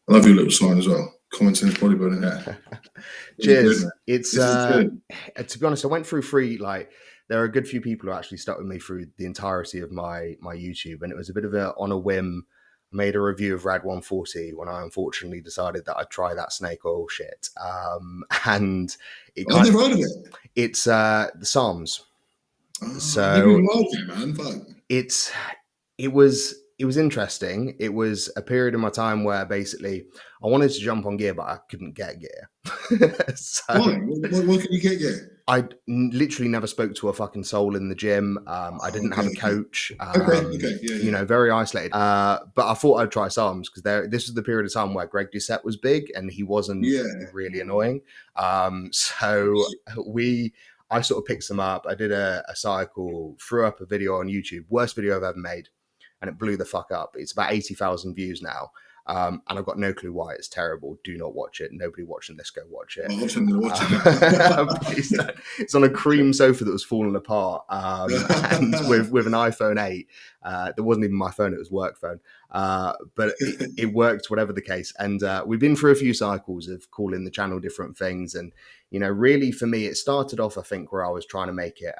I love your little sign as well. Common sense bodybuilding. Yeah. Cheers. Good, it's to be honest, I went through three. Like, there are a good few people who actually stuck with me through the entirety of my YouTube, and it was a bit of on a whim. I made a review of Rad 140 when I unfortunately decided that I'd try that snake oil shit. And it I've never heard of it. It's the Psalms. So I never even liked it, man. Fuck. It was interesting. It was a period in my time where basically I wanted to jump on gear, but I couldn't get gear. So, why? What can you get gear? I literally never spoke to a fucking soul in the gym. I didn't have a coach. You know, very isolated. But I thought I'd try Psalms because this was the period of time where Greg Doucette was big and he wasn't really annoying. So I sort of picked some up. I did a cycle, threw up a video on YouTube, worst video I've ever made, and it blew the fuck up. It's about 80,000 views now. And I've got no clue why. It's terrible. Do not watch it. Nobody watching this, go watch it. I'm going to watch it. It's on a cream sofa that was falling apart, and with an iPhone 8. That wasn't even my phone, it was work phone. But it worked, whatever the case. And we've been through a few cycles of calling the channel different things. And, you know, really for me, it started off, I think, where I was trying to make it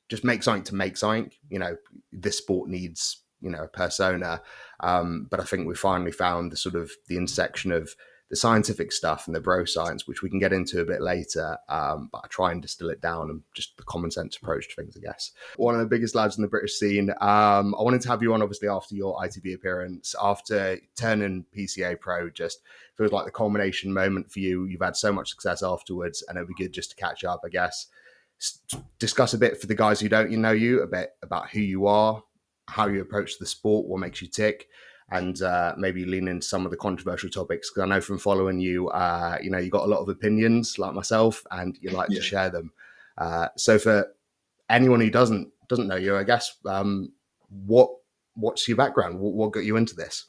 just make something to make something. You know, this sport needs, you know, a persona. But I think we finally found the sort of the intersection of the scientific stuff and the bro science, which we can get into a bit later. But I try and distill it down and just the common sense approach to things, I guess. One of the biggest lads in the British scene. I wanted to have you on, obviously, after your ITB appearance, after turning PCA Pro. Just feels like the culmination moment for you. You've had so much success afterwards, and it'd be good just to catch up, I guess. Discuss a bit for the guys who don't know you, a bit about who you are, how you approach the sport, what makes you tick, and maybe lean into some of the controversial topics. Because I know from following you, you know, you got a lot of opinions like myself, and you like to share them. So for anyone who doesn't know you, I guess, what's your background? What got you into this?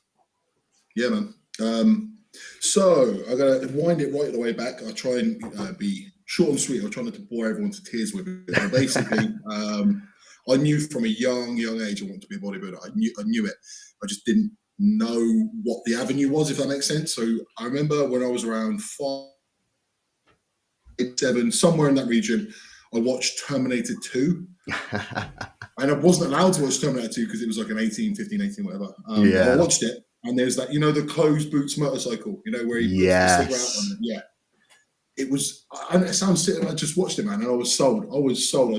Yeah, man. So I gotta wind it right the way back. I try and be short and sweet. I try not to bore everyone to tears with it. But basically, I knew from a young age I wanted to be a bodybuilder. I knew it. I just didn't know what the avenue was, if that makes sense. So I remember when I was around 5, 7, somewhere in that region, I watched Terminator 2. And I wasn't allowed to watch Terminator 2 because it was like an 15, 18, whatever. I watched it, and there's that, you know, the closed boots motorcycle, you know, where he puts the cigarette out on it. Yeah. It was, and it sounds silly, I just watched it, man, and I was sold. I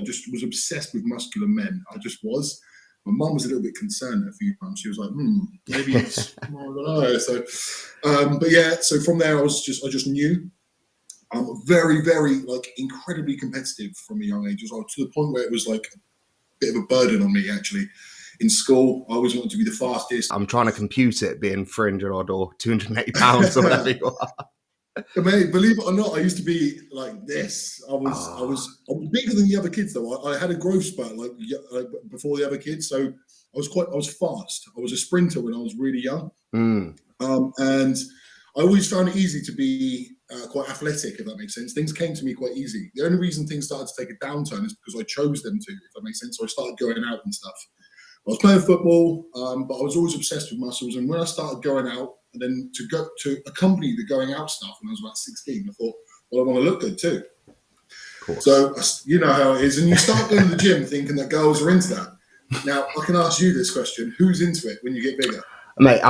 just was obsessed with muscular men. I just was. My mum was a little bit concerned a few times. She was like, maybe it's, I don't know. So, but yeah, so from there, I just knew. I'm very, very, like, incredibly competitive from a young age as well, to the point where it was like a bit of a burden on me, actually. In school, I always wanted to be the fastest. I'm trying to compute it being 300 odd or 280 pounds or whatever you are. Mate, believe it or not, I used to be like this. I was bigger than the other kids, though. I had a growth spurt like before the other kids, so I was fast. I was a sprinter when I was really young, and I always found it easy to be quite athletic, if that makes sense. Things came to me quite easy. The only reason things started to take a downturn is because I chose them to, if that makes sense. So I started going out and stuff. I was playing football, but I was always obsessed with muscles. And when I started going out, and then to go to accompany the going out stuff when I was about 16, I thought, well, I want to look good too. So you know how it is. And you start going to the gym thinking that girls are into that. Now, I can ask you this question. Who's into it when you get bigger? Mate,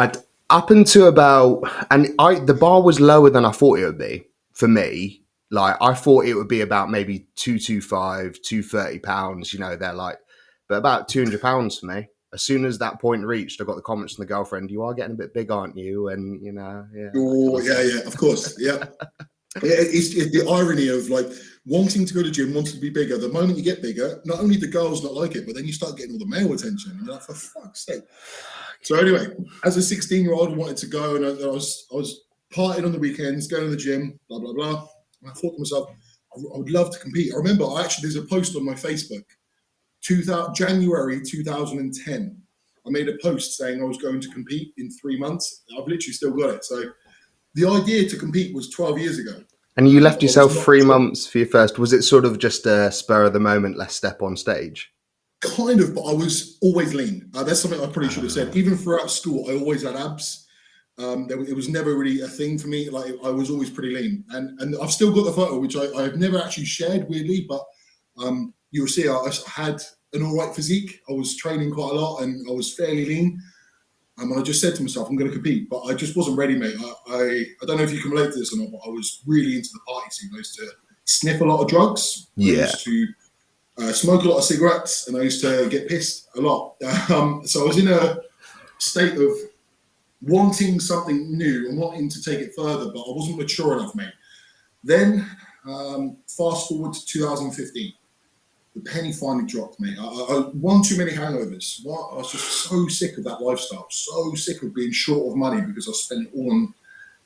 up until about, and the bar was lower than I thought it would be for me. Like, I thought it would be about maybe 225, 230 pounds, you know, they're like, but about 200 pounds for me. As soon as that point reached, I got the comments from the girlfriend, you are getting a bit big, aren't you? And, you know, yeah. Oh, yeah, of course. Yeah. It's the irony of, like, wanting to go to the gym, wanting to be bigger. The moment you get bigger, not only the girls not like it, but then you start getting all the male attention. And you're like, for fuck's sake. So anyway, as a 16-year-old, I wanted to go, and I was partying on the weekends, going to the gym, blah, blah, blah. And I thought to myself, I would love to compete. I remember, there's a post on my Facebook, January 2010. I made a post saying I was going to compete in 3 months. I've literally still got it. So the idea to compete was 12 years ago. And you left yourself 3 months for your first. Was it sort of just a spur of the moment, let's step on stage? Kind of, but I was always lean. That's something I probably should have said. Even throughout school, I always had abs. It was never really a thing for me. Like I was always pretty lean, and I've still got the photo, which I've never actually shared weirdly, but you'll see I had an all right physique. I was training quite a lot, and I was fairly lean. And I just said to myself, I'm going to compete, but I just wasn't ready, mate. I don't know if you can relate to this or not, but I was really into the party scene. I used to sniff a lot of drugs. Yeah. I used to smoke a lot of cigarettes, and I used to get pissed a lot. So I was in a state of wanting something new and wanting to take it further, but I wasn't mature enough, mate. Then fast forward to 2015. The penny finally dropped, mate. I won too many hangovers. I was just so sick of that lifestyle, so sick of being short of money because I spent it all on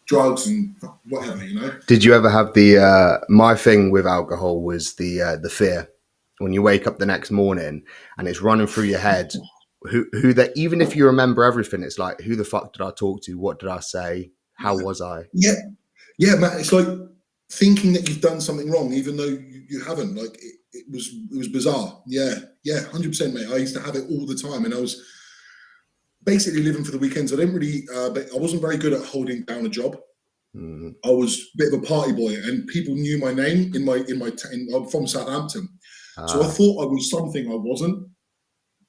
drugs and whatever, you know. Did you ever have the my thing with alcohol was the fear when you wake up the next morning and it's running through your head who that, even if you remember everything, it's like, who the fuck did I talk to? What did I say? How was I? Yeah, Matt. It's like thinking that you've done something wrong, even though you haven't. Like it was bizarre. Yeah, 100%, mate. I used to have it all the time, and I was basically living for the weekends. I didn't really, I wasn't very good at holding down a job. I was a bit of a party boy, and people knew my name I'm from Southampton, so I thought I was something I wasn't,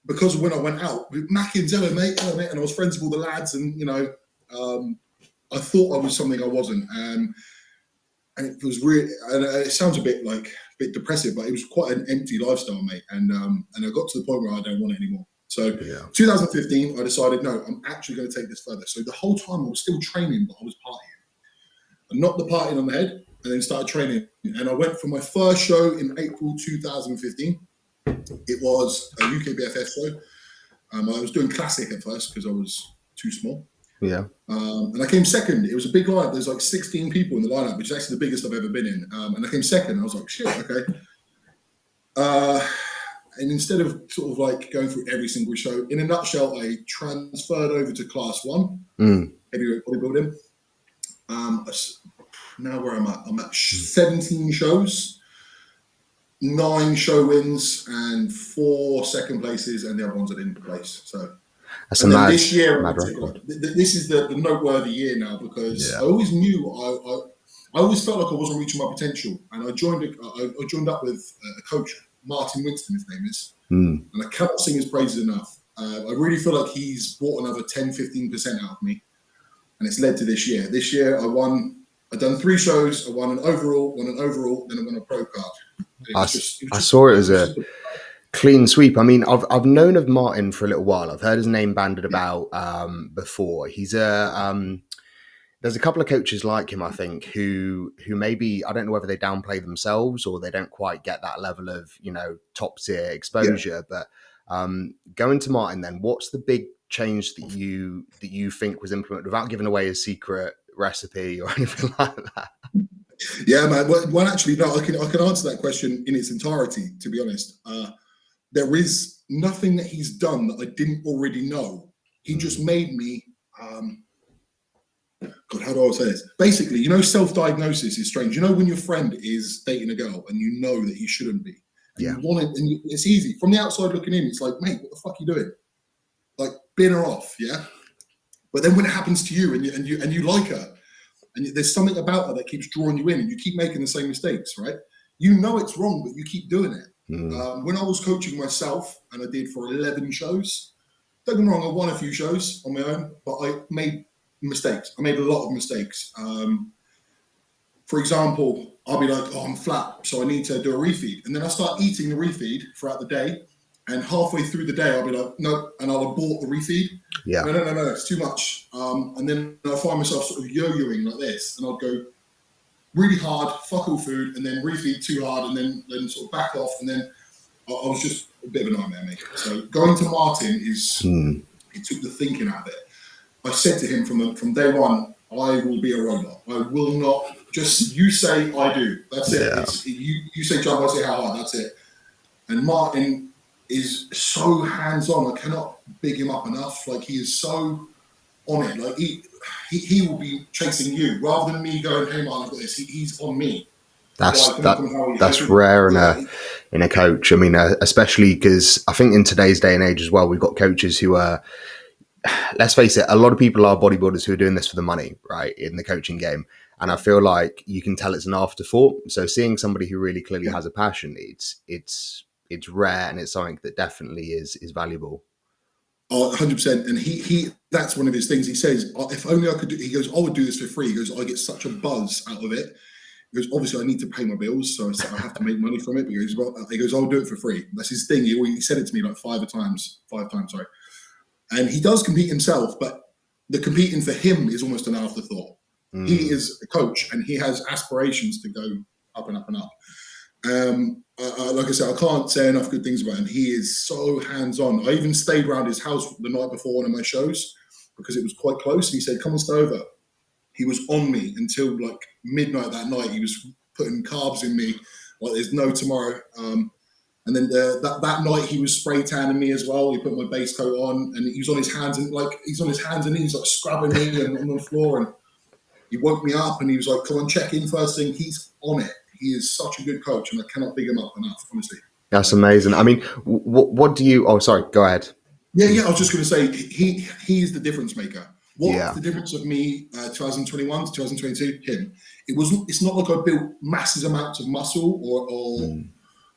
because when I went out with Mackins, hello mate, and I was friends with all the lads, and you know, I thought I was something I wasn't, and it was really, and it sounds a bit depressive, but it was quite an empty lifestyle, mate. And I got to the point where I don't want it anymore. So 2015, I decided, no, I'm actually going to take this further. So the whole time I was still training, but I was partying. I knocked the partying on the head and then started training. And I went for my first show in April 2015. It was a UK BFF show. I was doing classic at first because I was too small. Yeah. And I came second. It was a big lineup. There's like 16 people in the lineup, which is actually the biggest I've ever been in. And I came second. I was like, shit, okay. And instead of sort of like going through every single show, in a nutshell, I transferred over to class 1, heavyweight bodybuilding. Now where I'm at 17 shows, 9 show wins, and 4 second places, and the other ones I didn't place. So that's a mad, this year, mad record. This is the noteworthy year now, because I always knew I always felt like I wasn't reaching my potential, and I joined up with a coach, Martin Winston, his name is, and I cannot sing his praises enough. I really feel like he's brought another 10-15% out of me, and it's led to this year. This year I've done 3 shows. I won an overall, then I won a pro card. I saw it as a clean sweep. I mean, I've known of Martin for a little while. I've heard his name banded about before. He's there's a couple of coaches like him, I think, who maybe, I don't know whether they downplay themselves or they don't quite get that level of, you know, top tier exposure. But going to Martin, then, what's the big change that you think was implemented, without giving away a secret recipe or anything like that? Yeah, man. Well, actually, no. I can answer that question in its entirety. To be honest, there is nothing that he's done that I didn't already know. He just made me. God, how do I say this? Basically, you know, self-diagnosis is strange. You know, when your friend is dating a girl and you know that he shouldn't be, and you want it, and it's easy from the outside looking in. It's like, mate, what the fuck are you doing? Like, bin her off, yeah. But then when it happens to you, and you like her, and there's something about her that keeps drawing you in, and you keep making the same mistakes, right? You know it's wrong, but you keep doing it. When I was coaching myself, and I did for 11 shows, don't get me wrong, I won a few shows on my own, but I made mistakes. I made a lot of mistakes. For example, I'll be like, oh, I'm flat, so I need to do a refeed. And then I start eating the refeed throughout the day. And halfway through the day, I'll be like, no, and I'll abort the refeed. Yeah. No, it's too much. And then I'll find myself sort of yo-yoing like this, and I'll go really hard, fuck all food, and then refeed too hard, and then sort of back off. And then I was just a bit of a nightmare, mate. So going to Martin it took the thinking out of it. I said to him from day one, I will be a robot. I will not just, you say I do. That's it. Yeah. You say jump, I say how hard. That's it. And Martin is so hands-on. I cannot big him up enough. Like, he is so on it. Like, he will be chasing you rather than me going, hey man, I've got this. He's on me. That's rare in a coach. I mean, especially because I think in today's day and age as well, we've got coaches who are let's face it, a lot of people are bodybuilders who are doing this for the money, right, in the coaching game. And I feel like you can tell it's an afterthought. So seeing somebody who really clearly has a passion, it's rare, and it's something that definitely is valuable. Oh, 100%. And he that's one of his things. He says, if only I could do, he goes, I would do this for free. He goes, I get such a buzz out of it. He goes, obviously I need to pay my bills, so I have to make money from it. But he goes, I'll do it for free. That's his thing. He said it to me like five times, sorry. And he does compete himself, but the competing for him is almost an afterthought. He is a coach and he has aspirations to go up and up and up. Like I said, I can't say enough good things about him. He is so hands-on. I even stayed around his house the night before one of my shows because it was quite close. And he said, come and stay over. He was on me until like midnight that night. He was putting carbs in me like there's no tomorrow. And then that night he was spray tanning me as well. He put my base coat on and he was on his hands and knees, like scrubbing me and on the floor. And he woke me up and he was like, come on, check in first thing. He's on it. He is such a good coach and I cannot big him up enough, honestly. That's amazing. I mean, what do you, oh, sorry, go ahead. Yeah. I was just going to say, he is the difference maker. What's the difference of me 2021 to 2022? Him. It's not like I built massive amounts of muscle or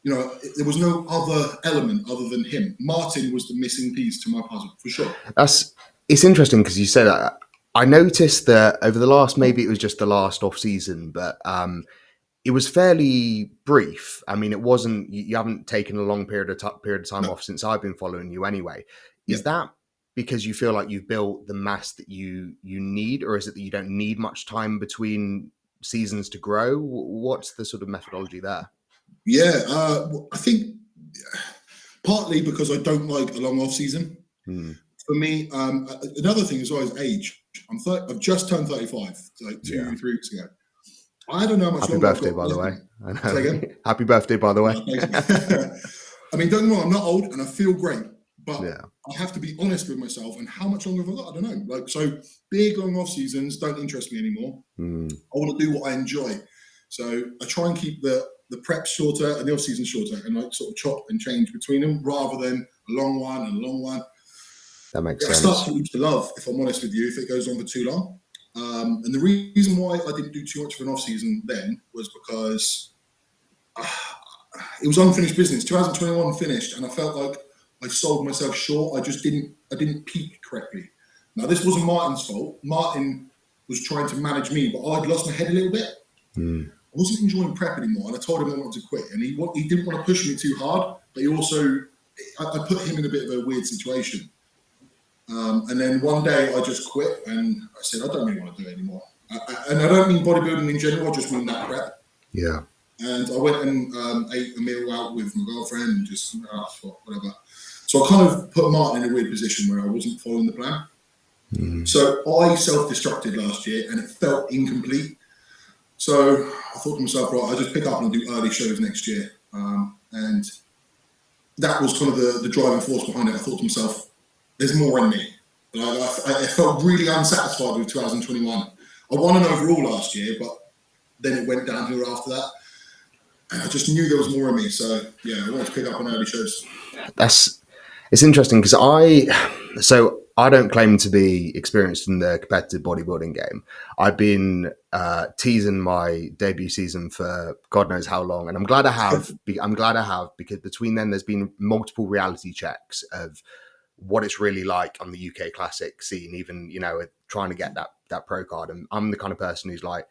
you know, there was no other element other than him. Martin was the missing piece to my puzzle, for sure. It's interesting because you said that. I noticed that over the last, maybe it was just the last off season, but it was fairly brief. I mean, it wasn't, you haven't taken a long period of time off since I've been following you anyway. Is that because you feel like you've built the mass that you need, or is it that you don't need much time between seasons to grow? What's the sort of methodology there? Yeah, I think partly because I don't like a long off season. For me, another thing is always age. I've just turned 35, like 2-3 weeks ago. I don't know how much Happy longer. Birthday, by the way. I know. Happy birthday, by the way. I mean, don't get me wrong, I'm not old and I feel great, but I have to be honest with myself. And how much longer have I got? I don't know. Like, so big long off seasons don't interest me anymore. I want to do what I enjoy. So I try and keep the prep shorter and the off season shorter, and like sort of chop and change between them rather than a long one and a long one. That makes sense. I start to lose the love, if I'm honest with you, if it goes on for too long. And the reason why I didn't do too much of an off season then was because it was unfinished business. 2021 finished, and I felt like I sold myself short. I didn't peak correctly. Now this wasn't Martin's fault. Martin was trying to manage me, but I'd lost my head a little bit. I wasn't enjoying prep anymore, and I told him I wanted to quit. And he didn't want to push me too hard, but he also, I put him in a bit of a weird situation. And then one day I just quit, and I said, I don't really want to do it anymore. And I don't mean bodybuilding in general, I just mean that prep. Yeah. And I went and ate a meal out with my girlfriend and just whatever. So I kind of put Martin in a weird position where I wasn't following the plan. So I self-destructed last year and it felt incomplete. So I thought to myself, right, I'll just pick up and do early shows next year. And that was kind of the driving force behind it. I thought to myself, there's more in me. I felt really unsatisfied with 2021. I won an overall last year, but then it went downhill after that. And I just knew there was more in me. So yeah, I wanted to pick up on early shows. It's interesting because I don't claim to be experienced in the competitive bodybuilding game. I've been teasing my debut season for God knows how long, and I'm glad I have. Because between then there's been multiple reality checks of what it's really like on the UK classic scene. Even trying to get that pro card, and I'm the kind of person who's like,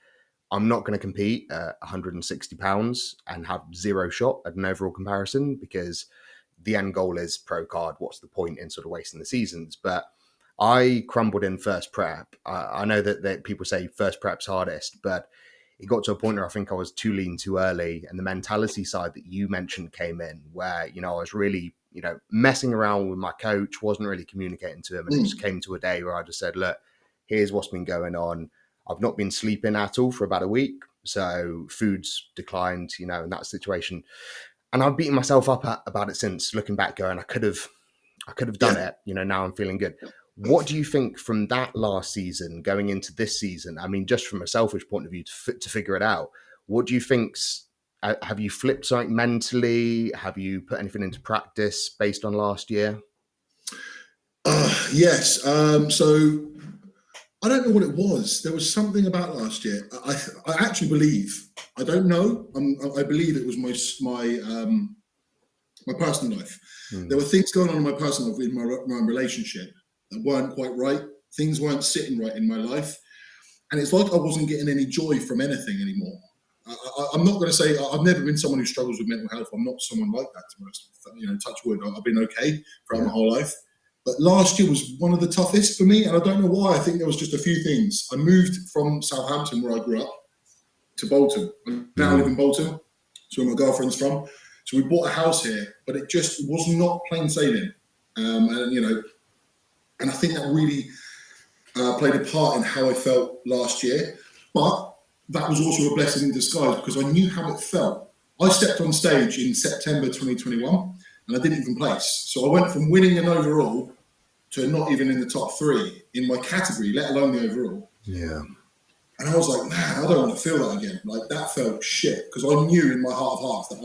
I'm not going to compete at 160 pounds and have zero shot at an overall comparison because the end goal is pro card. What's the point in sort of wasting the seasons? But I crumbled in first prep. I know that people say first prep's hardest, but it got to a point where I think I was too lean too early. And the mentality side that you mentioned came in where, I was really, messing around with my coach, wasn't really communicating to him. And it just came to a day where I just said, look, here's what's been going on. I've not been sleeping at all for about a week. So food's declined, in that situation. And I've beaten myself up about it since, looking back going, I could have done it. Now I'm feeling good. What do you think from that last season going into this season? I mean, just from a selfish point of view to figure it out, what do you think's, have you flipped something mentally? Have you put anything into practice based on last year? Yes. So I don't know what it was. There was something about last year. I actually believe. I don't know. I believe it was my personal life. There were things going on in my personal life, in my relationship, that weren't quite right. Things weren't sitting right in my life, and it's like I wasn't getting any joy from anything anymore. I'm not going to say I've never been someone who struggles with mental health. I'm not someone like that. To be honest, touch wood. I've been okay throughout my whole life. But last year was one of the toughest for me, and I don't know why. I think there was just a few things. I moved from Southampton, where I grew up, to Bolton. I now live in Bolton. It's where my girlfriend's from. So we bought a house here, but it just was not plain sailing. And I think that really played a part in how I felt last year. But that was also a blessing in disguise, because I knew how it felt. I stepped on stage in September 2021, and I didn't even place. So I went from winning an overall to not even in the top 3 in my category, let alone the overall. Yeah. And I was like, man, I don't want to feel that again. Like, that felt shit, because I knew in my heart of hearts that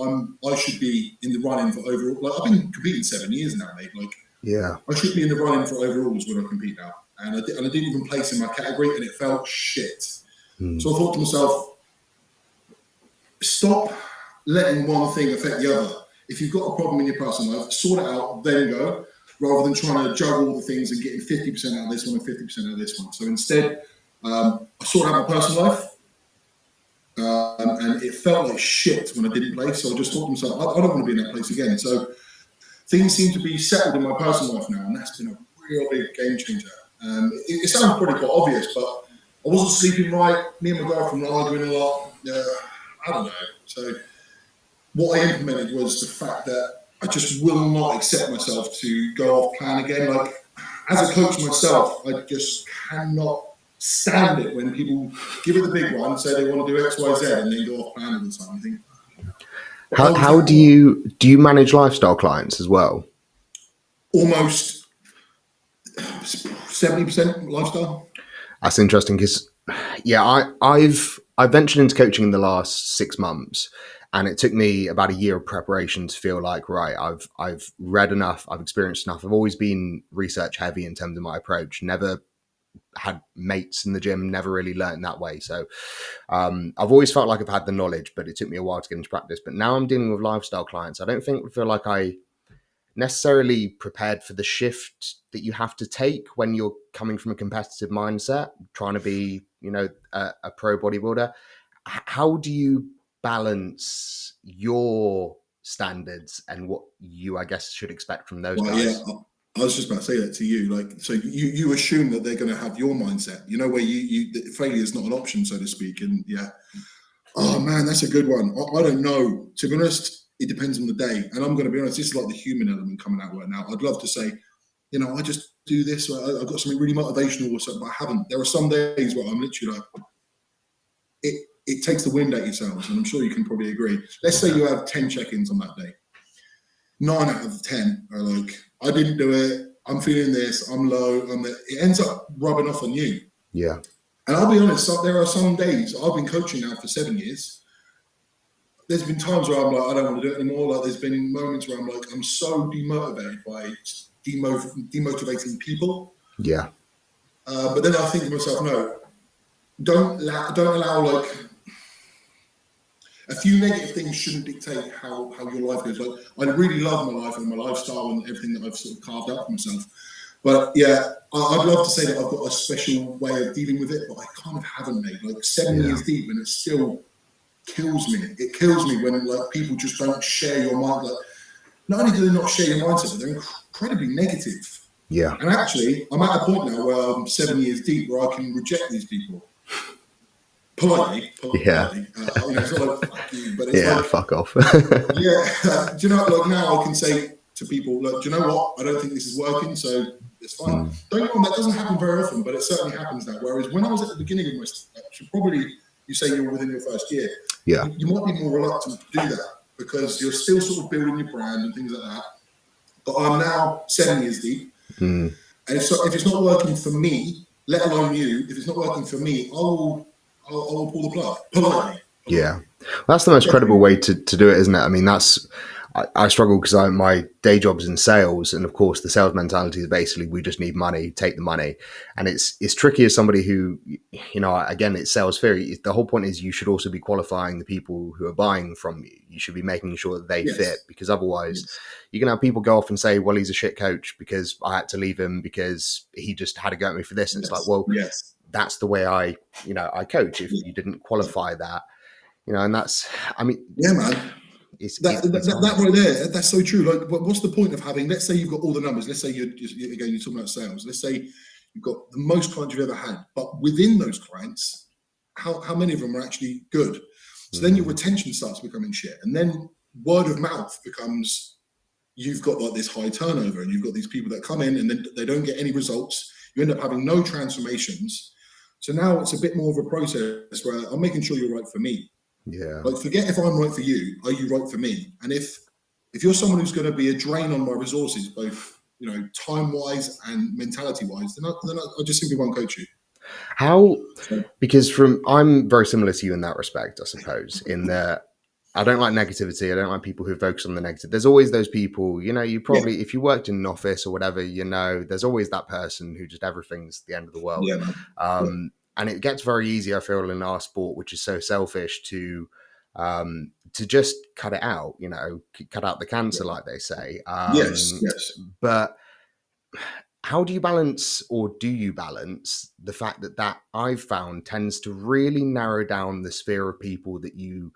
I should be in the running for overall. Like, I've been competing 7 years now, mate. Like, yeah, I should be in the running for overalls when I compete now. And I didn't even place in my category, and it felt shit. So I thought to myself, stop letting one thing affect the other. If you've got a problem in your personal life, sort it out, then go, rather than trying to juggle all the things and getting 50% out of this one and 50% out of this one. So instead, I sorted out my personal life, and it felt like shit when I didn't play. So I just thought to myself, I don't want to be in that place again. So things seem to be settled in my personal life now, and that's been a real big game changer. It sounds pretty quite obvious, but I wasn't sleeping right. Me and my girlfriend were arguing a lot. I don't know. So what I implemented was the fact that I just will not accept myself to go off plan again. Like, as a coach myself, I just cannot stand it when people give it the big one, say they want to do X, Y, Z, and then go off plan all the time. I think. How do you manage lifestyle clients as well? Almost 70% lifestyle. That's interesting, because I've ventured into coaching in the last 6 months, and it took me about a year of preparation to feel like, right, I've read enough, I've experienced enough. I've always been research heavy in terms of my approach. Never had mates in the gym, never really learned that way. So I've always felt like I've had the knowledge, but it took me a while to get into practice. But now I'm dealing with lifestyle clients. I don't feel like I necessarily prepared for the shift that you have to take when you're coming from a competitive mindset, trying to be, a pro bodybuilder. How do you balance your standards and what you, I guess, should expect from those guys? Yeah, I was just about to say that to you. Like, so you assume that they're going to have your mindset, where failure is not an option, so to speak. And oh man, that's a good one. I don't know. To be honest, it depends on the day. And I'm going to be honest, this is like the human element coming out right now. I'd love to say, I just do this. Or I've got something really motivational or something, but I haven't. There are some days where I'm literally like, it takes the wind out yourselves. And I'm sure you can probably agree. Let's say you have 10 check-ins on that day. 9 out of 10 are like, I didn't do it. I'm feeling this. I'm low. It ends up rubbing off on you. Yeah. And I'll be honest, there are some days, I've been coaching now for 7 years. There's been times where I'm like, I don't want to do it anymore. Like, there's been moments where I'm like, I'm so demotivated by demotivating people. Yeah. But then I think to myself, no, don't allow like, a few negative things shouldn't dictate how your life goes. Like, I really love my life and my lifestyle and everything that I've sort of carved out for myself. But yeah, I'd love to say that I've got a special way of dealing with it, but I kind of haven't, mate. Like, 7 years deep, and it still kills me. It kills me when like people just don't share your mind. Like, not only do they not share your mindset, but they're incredibly negative. Yeah. And actually, I'm at a point now where I'm 7 years deep where I can reject these people. Politely. Yeah. It's not like fuck you, but it's like, fuck off. do you know, like, now I can say to people, look, do you know what? I don't think this is working, so it's fine. Don't get me wrong, that doesn't happen very often, but it certainly happens now. Whereas when I was at the beginning of my probably, you say you're within your first year, you might be more reluctant to do that because you're still sort of building your brand and things like that. But I'm now 7 years deep, and if it's not working for me, let alone you, if it's not working for me, I'll pull the plug politely. Yeah, that's the most credible way to do it, isn't it? I mean, I struggle because my day job's in sales, and of course the sales mentality is basically we just need money, take the money, and it's tricky as somebody who, again, it's sales theory. The whole point is you should also be qualifying the people who are buying from you. You should be making sure that they fit, because otherwise you can have people go off and say, well, he's a shit coach because I had to leave him because he just had to go at me for this, and it's like, well, that's the way I coach. If you didn't qualify that, and that's, I mean, yeah, man. That right there, that's so true. Like, what's the point of having, let's say you've got all the numbers, let's say you're talking about sales, let's say you've got the most clients you've ever had, but within those clients, how many of them are actually good? So then your retention starts becoming shit, and then word of mouth becomes, you've got like this high turnover, and you've got these people that come in and then they don't get any results. You end up having no transformations. So now it's a bit more of a process where I'm making sure you're right for me. Yeah. Like, forget if I'm right for you, are you right for me? And if you're someone who's going to be a drain on my resources, both time wise and mentality wise, then I just simply won't coach you. How? Because I'm very similar to you in that respect, I suppose, in that I don't like negativity. I don't like people who focus on the negative. There's always those people, you probably, if you worked in an office or whatever, there's always that person who just everything's the end of the world. And it gets very easy, I feel, in our sport, which is so selfish, to just cut it out, cut out the cancer, like they say. Yes. But how do you balance, or do you balance the fact that I've found tends to really narrow down the sphere of people that you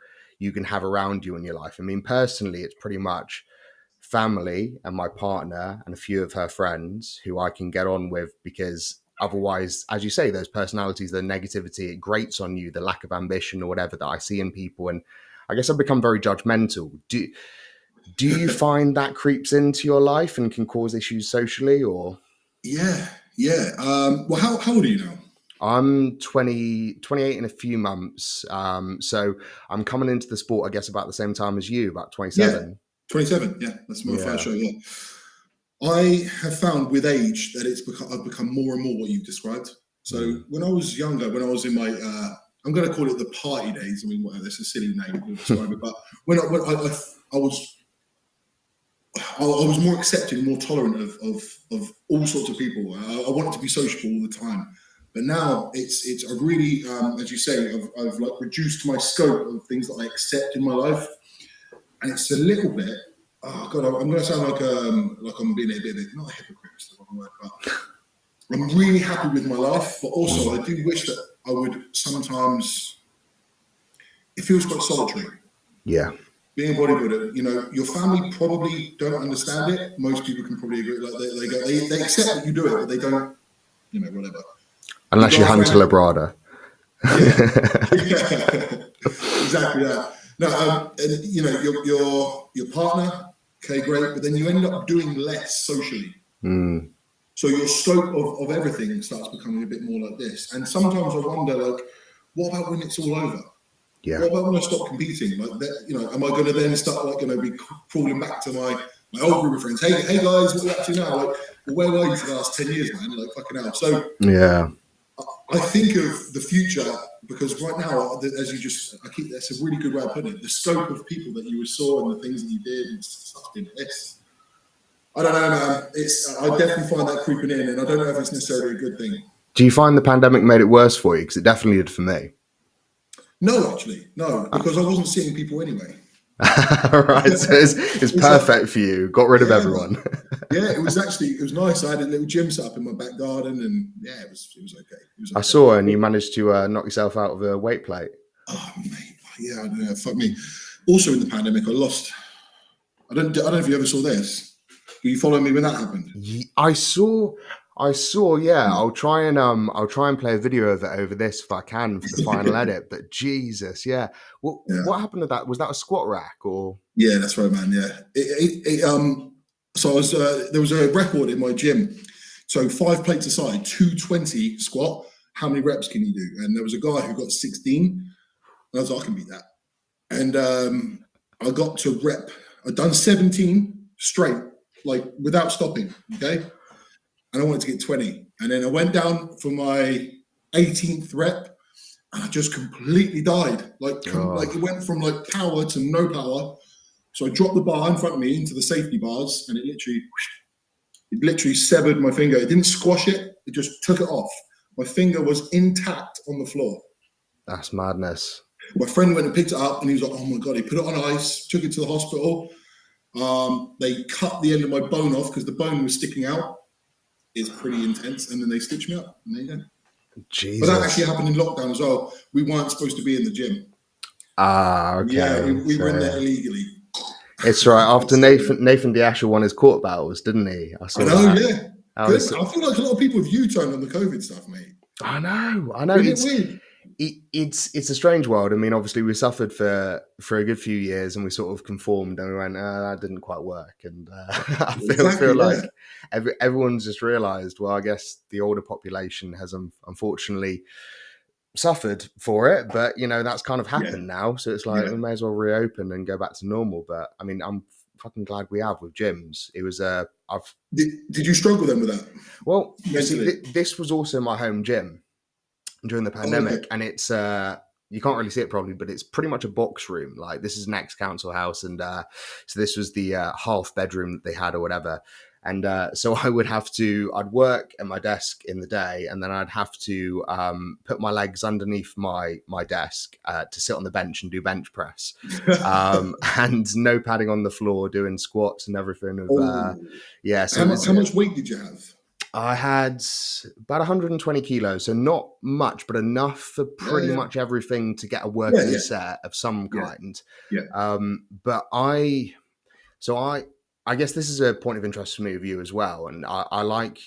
can have around you in your life? I mean, personally, it's pretty much family and my partner and a few of her friends who I can get on with, because otherwise, as you say, those personalities, the negativity, it grates on you, the lack of ambition or whatever that I see in people. And I guess I've become very judgmental. Do you find that creeps into your life and can cause issues socially, or? Yeah. Well, how old are you now? I'm 28 in a few months. So I'm coming into the sport, I guess, about the same time as you, about 27. Yeah, 27. Yeah, that's my first show. Yeah. I have found with age that I've become more and more what you've described. So when I was younger, when I was in my, I'm going to call it the party days. I mean, that's a silly name to describe it, but when I was more accepting, more tolerant of all sorts of people. I wanted to be sociable all the time, but now it's a really, as you say, I've like reduced my scope of things that I accept in my life, and it's a little bit. Oh God, I'm going to sound like I'm being a bit not a hypocrite, is the wrong word, but I'm really happy with my life. But also, I do wish that I would sometimes. It feels quite solitary. Yeah. Being a bodybuilder, your family probably don't understand it. Most people can probably agree. Like they accept that you do it, but they don't, whatever. Unless you hunt a labrada. Yeah. Exactly that. No, and your partner, okay, great, but then you end up doing less socially. So your scope of everything starts becoming a bit more like this. And sometimes I wonder, like, what about when it's all over? Yeah. What about when I stop competing? Like that, am I going to then start be crawling back to my old group of friends? Hey guys, what are you up to now? Like, well, where were you for the last 10 years, man? Like, fucking hell. So yeah, I think of the future, because right now, as that's a really good way of putting it. The scope of people that you saw and the things that you did and stuff. I don't know, man. I definitely find that creeping in, and I don't know if it's necessarily a good thing. Do you find the pandemic made it worse for you? Because it definitely did for me. No, actually, no, because I wasn't seeing people anyway. Right, so it's perfect for you. Got rid of everyone. Yeah, it was nice. I had a little gym set up in my back garden, and yeah, it was okay. I saw, and you managed to knock yourself out of a weight plate. Oh, mate, yeah, I don't know. Fuck me. Also, in the pandemic, I lost. I don't know if you ever saw this. Were you following me when that happened? I saw. Yeah, I'll try and play a video of it over this if I can for the final edit. But Jesus, yeah. What happened to that? Was that a squat rack or? Yeah, that's right, man. Yeah. So I was there was a record in my gym. So 5 plates aside, 220 squat. How many reps can you do? And there was a guy who got 16. And I was like, I can beat that. And I got to rep. I'd done 17 straight, like without stopping. Okay. And I wanted to get 20. And then I went down for my 18th rep, and I just completely died. Like it went from like power to no power. So I dropped the bar in front of me into the safety bars, and it literally severed my finger. It didn't squash it; it just took it off. My finger was intact on the floor. That's madness. My friend went and picked it up, and he was like, "Oh my god!" He put it on ice, took it to the hospital. They cut the end of my bone off because the bone was sticking out. It's pretty intense, and then they stitched me up. And there you go. Jesus. But that actually happened in lockdown as well. We weren't supposed to be in the gym. Okay. Yeah, we were in there illegally. It's right after Nathan D'Asher won his court battles, didn't he? I know, yeah. I feel like a lot of people have U-turned on the COVID stuff, mate. I know. It's weird. It's a strange world. I mean, obviously, we suffered for a good few years, and we sort of conformed, and we went, that didn't quite work. And I feel like everyone's just realised, well, I guess the older population has unfortunately suffered for it, but that's kind of happened now. So it's like we may as well reopen and go back to normal. But I mean, I'm fucking glad we have with gyms. It was Did you struggle then with that? Well, this was also my home gym during the pandemic, and it's you can't really see it probably, but it's pretty much a box room. Like, this is an ex-council house, and so this was the half bedroom that they had or whatever. And so I'd work at my desk in the day, and then I'd have to put my legs underneath my desk to sit on the bench and do bench press, and no padding on the floor, doing squats and everything. So how much weight did you have? I had about 120 kilos, so not much, but enough for pretty much everything to get a working set of some kind. But I guess this is a point of interest for me with you as well, and I like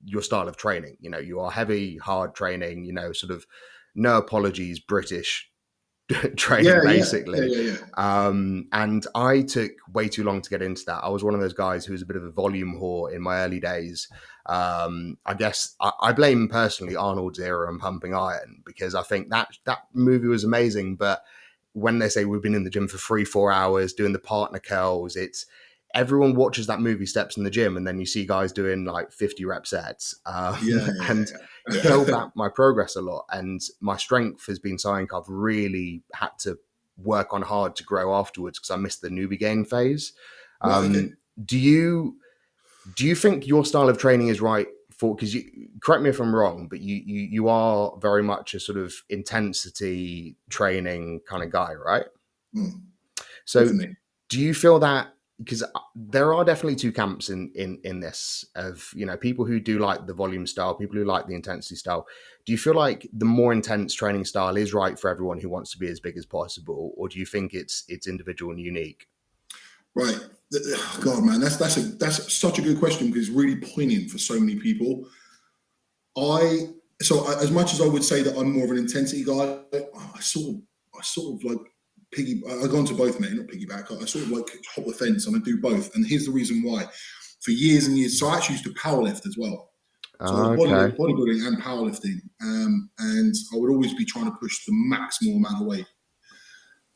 your style of training. You are heavy, hard training. Sort of no apologies, British training, basically. And I took way too long to get into that. I was one of those guys who was a bit of a volume whore in my early days. I guess I blame personally Arnold's era and Pumping Iron, because I think that movie was amazing. But when they say we've been in the gym for 3-4 hours doing the partner curls, everyone watches that movie Steps in the Gym, and then you see guys doing like 50 rep sets. And it held back my progress a lot. And my strength has been something I've really had to work on hard to grow afterwards, because I missed the newbie gain phase. Do you think your style of training is right for, because correct me if I'm wrong, but you are very much a sort of intensity training kind of guy, right? So definitely. Do you feel that, because there are definitely two camps in this, of people who do like the volume style, people who like the intensity style. Do you feel like the more intense training style is right for everyone who wants to be as big as possible, or do you think it's individual and unique? Right. God, man, that's such a good question, because it's really poignant for so many people. As much as I would say that I'm more of an intensity guy, I sort of like I go into both, mate, not piggyback. I sort of like hop the fence, and I do both. And here's the reason why. For years and years, so I actually used to powerlift as well. So I was bodybuilding and powerlifting, and I would always be trying to push the maximal amount of weight.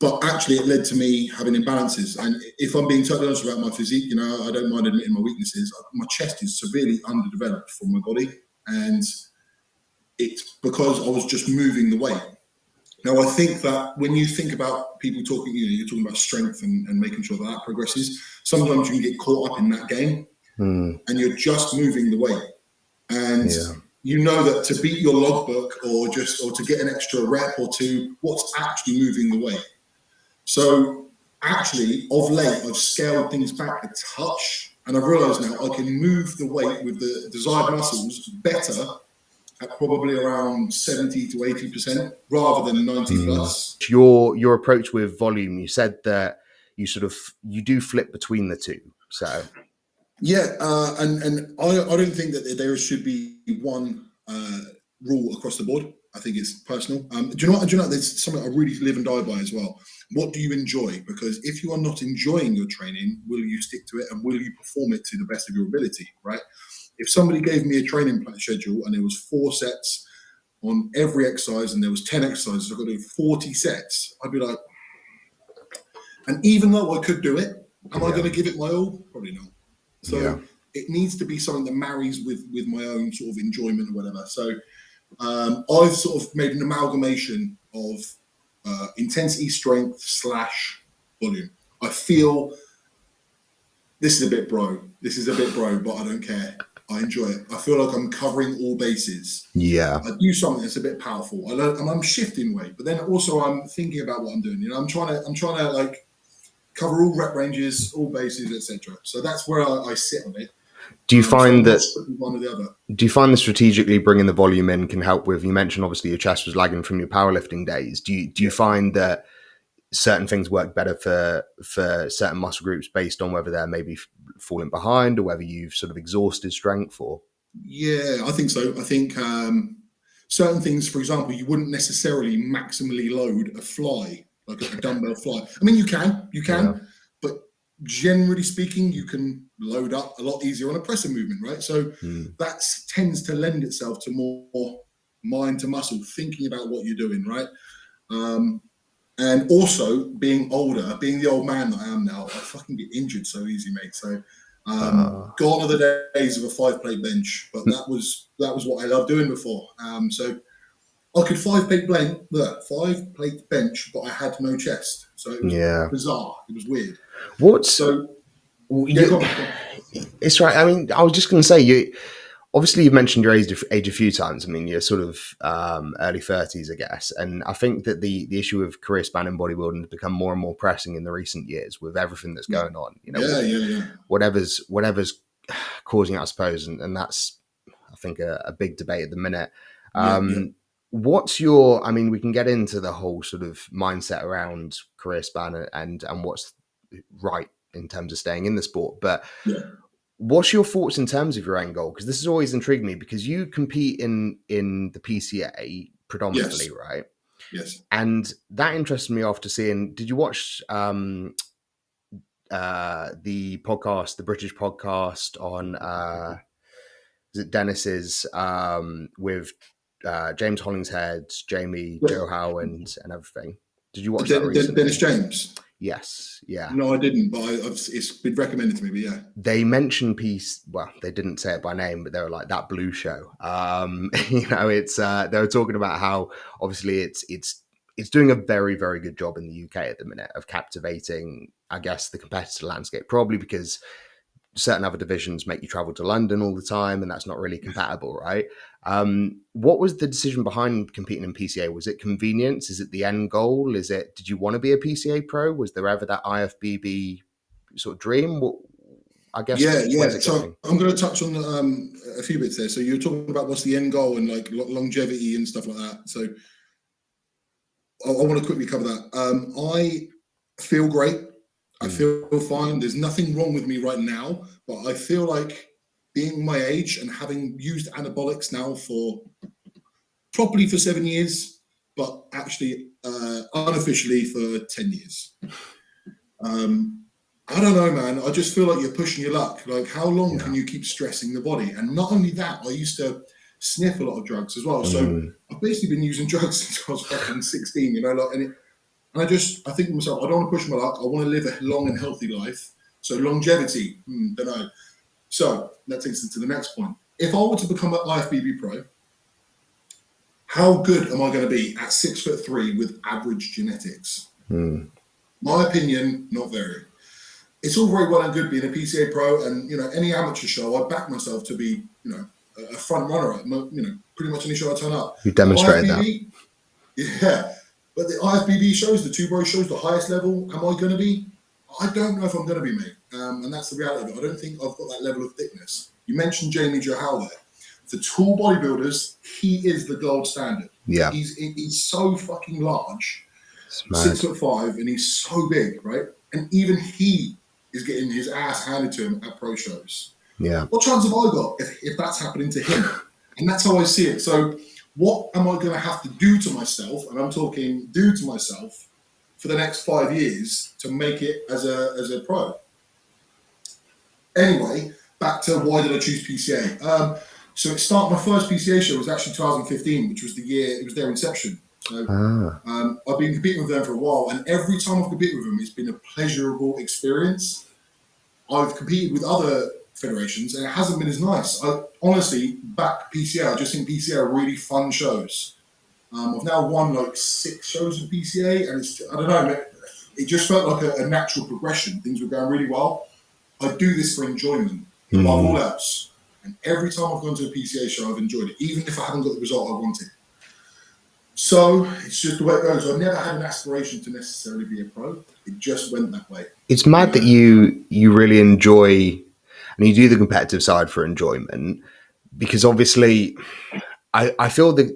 But actually, it led to me having imbalances. And if I'm being totally honest about my physique, I don't mind admitting my weaknesses. My chest is severely underdeveloped for my body, and it's because I was just moving the weight. Now, I think that when you think about people talking, you're talking about strength and making sure that progresses. Sometimes you can get caught up in that game, and you're just moving the weight. And you know that to beat your logbook or to get an extra rep or two, what's actually moving the weight. So actually, of late, I've scaled things back a touch, and I've realised now I can move the weight with the desired muscles better at probably around 70 to 80% rather than 90 plus. Your approach with volume, you said that you do flip between the two. So and I don't think that there should be one rule across the board. I think it's personal. Do you know what? There's something I really live and die by as well. What do you enjoy? Because if you are not enjoying your training, will you stick to it, and will you perform it to the best of your ability? Right? If somebody gave me a training plan schedule and there was 4 sets on every exercise, and there was 10 exercises, I've got to do 40 sets, I'd be like, and even though I could do it, am I going to give it my all? Probably not. So it needs to be something that marries with my own sort of enjoyment or whatever. So I've sort of made an amalgamation of intensity, strength / volume. I feel this is a bit bro, but I don't care. I enjoy it. I feel like I'm covering all bases. Yeah. I do something that's a bit powerful. And I'm shifting weight, but then also I'm thinking about what I'm doing. You know, I'm trying to like cover all rep ranges, all bases, etc. So that's where I sit on it. Do you find that? One or the other. Do you find that strategically bringing the volume in can help with? You mentioned obviously your chest was lagging from your powerlifting days. Do you find that certain things work better for certain muscle groups based on whether they're maybe falling behind or whether you've sort of exhausted strength? Or yeah, I think so. I think certain things, for example, you wouldn't necessarily maximally load a fly, like a dumbbell fly. I mean, you can, yeah. But generally speaking, you can load up a lot easier on a presser movement, right? So that tends to lend itself to more mind to muscle, thinking about what you're doing, right? And also being older, being the old man that I am now, I fucking get injured so easy, mate. So gone are the days of a 5-plate bench, but that was what I loved doing before. So I could 5-plate bench, but I had no chest. So it was bizarre. It was weird. It's right. I mean, I was just going to say, obviously you've mentioned your age a few times. I mean, you're sort of early 30s, I guess. And I think that the issue of career span in bodybuilding has become more and more pressing in the recent years with everything that's going on. You know, whatever's causing it, I suppose. And that's, I think, a big debate at the minute. What's your, I mean, we can get into the whole sort of mindset around career span and what's right in terms of staying in the sport. But what's your thoughts in terms of your end goal? Because this has always intrigued me, because you compete in the PCA predominantly, right? Yes. And that interested me after seeing, did you watch the podcast, the British podcast on, is it Dennis's, with James Hollingshead, Jamie, Joe Howe and everything? Did you watch that recently? Dennis James? Yes. Yeah. No, I didn't, but it's been recommended to me, but yeah. They mentioned well, they didn't say it by name, but they were like, that blue show. You know, it's they were talking about how obviously it's doing a very, very good job in the UK at the minute of captivating, I guess, the competitor landscape, probably because certain other divisions make you travel to London all the time, and that's not really compatible, right? What was the decision behind competing in PCA? Was it convenience? Is it the end goal? Did you want to be a PCA pro? Was there ever that IFBB sort of dream? I guess. Yeah. So I'm going to touch on a few bits there. So you're talking about what's the end goal and like longevity and stuff like that. So I want to quickly cover that. I feel great. I feel fine. There's nothing wrong with me right now, but I feel like being my age and having used anabolics now properly for 7 years, but actually unofficially for 10 years. I don't know, man. I just feel like you're pushing your luck. Like, how long can you keep stressing the body? And not only that, I used to sniff a lot of drugs as well. So I've basically been using drugs since I was fucking 16, you know, like, and I think to myself, I don't want to push my luck. I want to live a long and healthy life. So longevity, don't know. So that takes us to the next point. If I were to become an IFBB pro, how good am I going to be at 6'3" with average genetics? My opinion, not very. It's all very well and good being a PCA pro, and you know, any amateur show, I back myself to be, you know, a front runner at, you know, pretty much any show I turn up. You demonstrated that. Yeah. But the IFBB shows, the two bro shows, the highest level, am I going to be? I don't know if I'm going to be, mate. And that's the reality of it. I don't think I've got that level of thickness. You mentioned Jamie Johal there. For tall bodybuilders, he is the gold standard. Yeah. He's so fucking large, 6'5", and he's so big, right? And even he is getting his ass handed to him at pro shows. Yeah. What chance have I got if that's happening to him? And that's how I see it. So what am I going to have to do to myself? And I'm talking do to myself for the next 5 years to make it as a pro. Anyway, back to why did I choose PCA? So my first PCA show was actually 2015, which was the year, it was their inception. So I've been competing with them for a while, and every time I've competed with them, it's been a pleasurable experience. I've competed with other federations, and it hasn't been as nice. I honestly back PCA. I just think PCA are really fun shows. I've now won like 6 shows of PCA, and it's, I don't know, it just felt like a natural progression. Things were going really well. I do this for enjoyment above all else. And every time I've gone to a PCA show, I've enjoyed it, even if I haven't got the result I wanted. So it's just the way it goes. I never had an aspiration to necessarily be a pro. It just went that way. It's mad that you really enjoy, and you do the competitive side for enjoyment, because obviously I feel that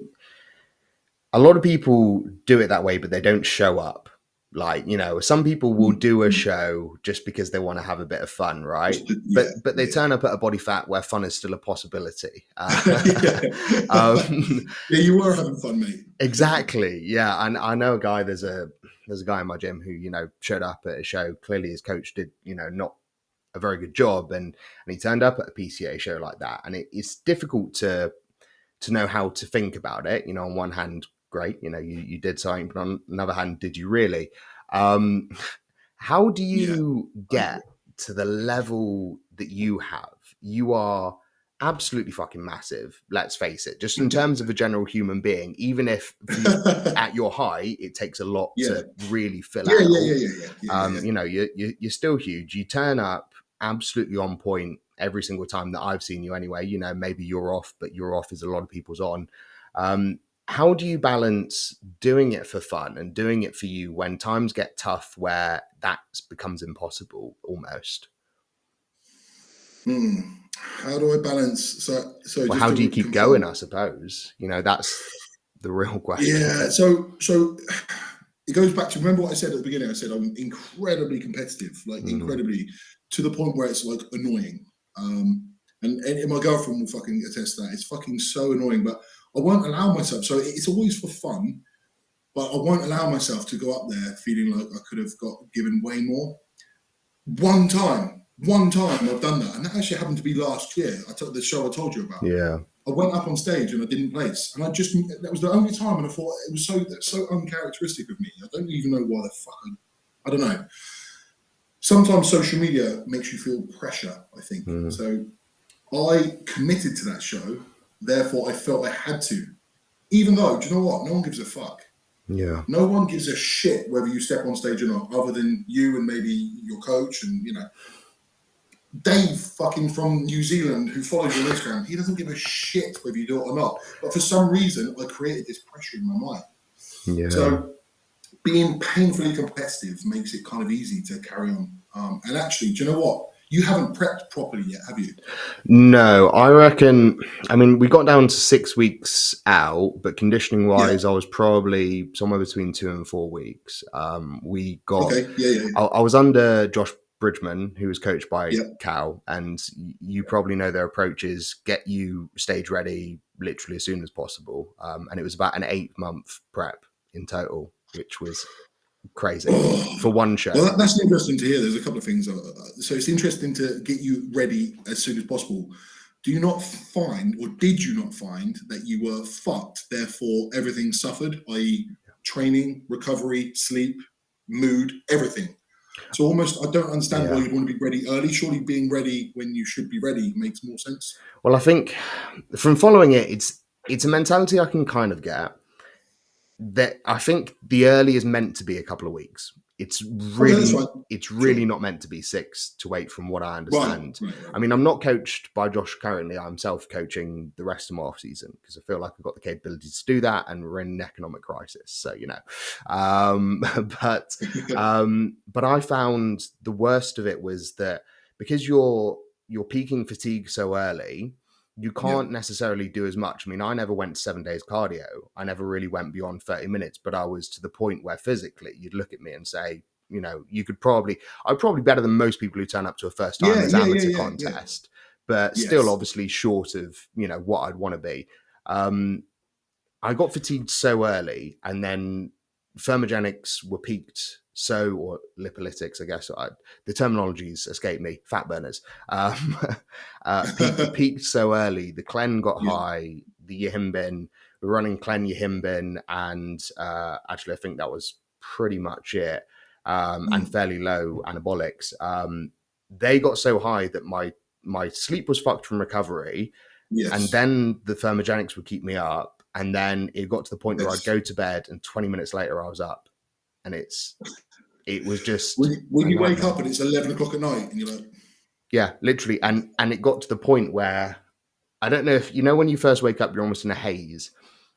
a lot of people do it that way, but they don't show up. Like, you know, some people will do a show just because they want to have a bit of fun, right? But they turn up at a body fat where fun is still a possibility. You were having fun, mate. Exactly. Yeah. And I know a guy, there's a guy in my gym who, you know, showed up at a show. Clearly his coach did, you know, not a very good job. And he turned up at a PCA show like that. And it's difficult to know how to think about it. You know, on one hand, great, you know, you did something, but on another hand, did you really? How do you get to the level that you have? You are absolutely fucking massive, let's face it, just in terms of a general human being. Even if at your height it takes a lot to really fill out. You know, you're still huge. You turn up absolutely on point every single time that I've seen you anyway. You know, maybe you're off, but your off is a lot of people's on. How do you balance doing it for fun and doing it for you when times get tough where that becomes impossible almost? How do I balance? Well, how do you keep going, I suppose? You know, that's the real question. Yeah, so it goes back to, remember what I said at the beginning? I said I'm incredibly competitive, like incredibly, to the point where it's like annoying. And my girlfriend will fucking attest to that. It's fucking so annoying, but I won't allow myself. So it's always for fun, but I won't allow myself to go up there feeling like I could have given way more. One time I've done that, and that actually happened to be last year. The show I told you about. Yeah. I went up on stage and I didn't place, and that was the only time, and I thought it was so uncharacteristic of me. I don't even know why the fuck. I don't know. Sometimes social media makes you feel pressure, I think. So I committed to that show, therefore I felt I had to. Even though, do you know what? No one gives a fuck. Yeah. No one gives a shit whether you step on stage or not, other than you and maybe your coach and, you know, Dave fucking from New Zealand who follows you on Instagram. He doesn't give a shit whether you do it or not. But for some reason, I created this pressure in my mind. Yeah. So being painfully competitive makes it kind of easy to carry on. And actually, do you know what? You haven't prepped properly yet, have you? No, I reckon, I mean, we got down to 6 weeks out, but conditioning wise, I was probably somewhere between 2 and 4 weeks. We got, I was under Josh Bridgman, who was coached by Cal, and you probably know their approach is get you stage ready literally as soon as possible. And it was about an 8-month prep in total, which was crazy for one show. Well, that's interesting to hear. There's a couple of things. So it's interesting to get you ready as soon as possible. Do you not find, or did you not find, that you were fucked, therefore everything suffered, i.e. training, recovery, sleep, mood, everything? So almost, I don't understand why you'd want to be ready early. Surely being ready when you should be ready makes more sense. Well, I think from following it, it's a mentality I can kind of get. That I think the early is meant to be a couple of weeks. It's really not meant to be 6 to 8 from what I understand. Right. I mean, I'm not coached by Josh currently. I'm self-coaching the rest of my off season because I feel like I've got the capability to do that, and we're in an economic crisis. So, you know, but I found the worst of it was that because you're peaking fatigue so early, you can't necessarily do as much. I mean, I never went 7 days cardio. I never really went beyond 30 minutes, but I was to the point where physically you'd look at me and say, you know, I'm probably better than most people who turn up to a first time amateur contest, but still obviously short of, you know, what I'd want to be. I got fatigued so early, and then thermogenics were peaked or lipolytics, I guess. The terminologies escape me. Fat burners. Peaked so early. The clen got high. The yihimbin. We're running clen yihimbin, and actually, I think that was pretty much it. And fairly low anabolics. They got so high that my sleep was fucked from recovery, and then the thermogenics would keep me up, and then it got to the point where I'd go to bed, and 20 minutes later I was up, and it's it was just when you wake up and it's 11 o'clock at night and you're like, yeah, literally. And it got to the point where I don't know if, you know, when you first wake up, you're almost in a haze.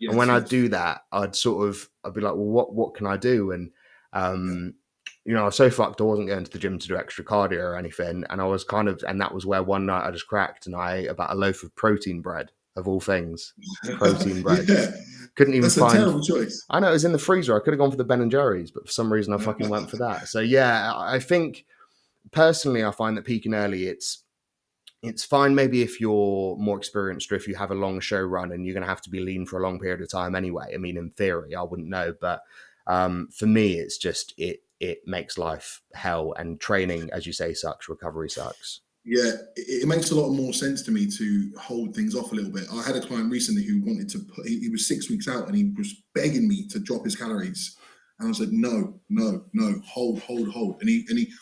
yes, and when I'd do that, I'd be like, well, what can I do? And, you know, I was so fucked, I wasn't going to the gym to do extra cardio or anything. And I was and that was where one night I just cracked and I ate about a loaf of protein bread, of all things. Protein bread. Yeah. Couldn't even find. That's a terrible choice. I know, it was in the freezer. I could have gone for the Ben & Jerry's, but for some reason I fucking went for that. So yeah, I think personally, I find that peaking early, it's fine maybe if you're more experienced or if you have a long show run and you're going to have to be lean for a long period of time anyway. I mean, in theory, I wouldn't know. But for me, it's just, it makes life hell, and training, as you say, sucks. Recovery sucks. Yeah, it makes a lot more sense to me to hold things off a little bit. I had a client recently who wanted to he was 6 weeks out and he was begging me to drop his calories. And I was like, no, hold. And he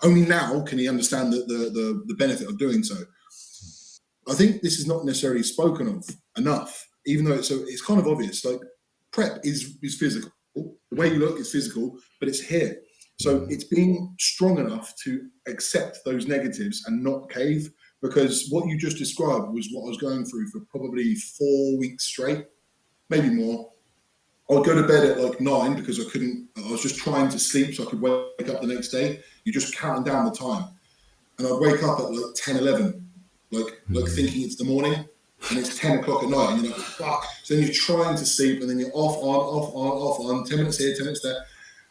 only now can he understand the benefit of doing so. I think this is not necessarily spoken of enough, even though it's kind of obvious. Like, prep is physical. The way you look is physical, but it's here. So it's being strong enough to accept those negatives and not cave, because what you just described was what I was going through for probably 4 weeks straight, maybe more. I'd go to bed at like 9 because I was just trying to sleep so I could wake up the next day. You're just counting down the time. And I'd wake up at like 10, 11, like thinking it's the morning, and it's 10 o'clock at night, and you're like, fuck. So then you're trying to sleep, and then you're off on, 10 minutes here, 10 minutes there.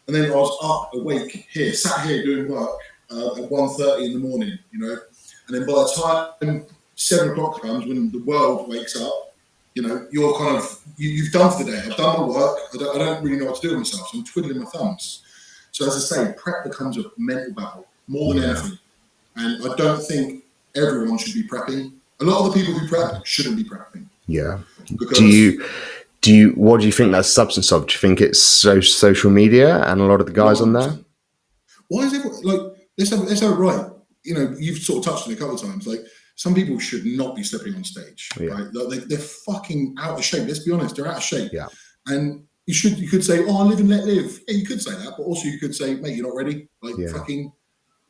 And then I was up, awake here, sat here doing work at 1:30 in the morning, you know. And then by the time 7 o'clock comes, when the world wakes up, you know, you're kind of, you've done for the day. I've done my work. I don't really know what to do with myself, so I'm twiddling my thumbs. So as I say, prep becomes a mental battle more than anything. And I don't think everyone should be prepping. A lot of the people who prep shouldn't be prepping. Yeah. What do you think that's substance of? Do you think it's social media and a lot of the guys on there? Why is everyone, like, let's have it right. You know, you've sort of touched on it a couple of times. Like, some people should not be stepping on stage, right? Like, they're fucking out of shape. Let's be honest, they're out of shape. Yeah. And you could say, oh, live and let live. Yeah, you could say that, but also you could say, mate, you're not ready. Like, fucking,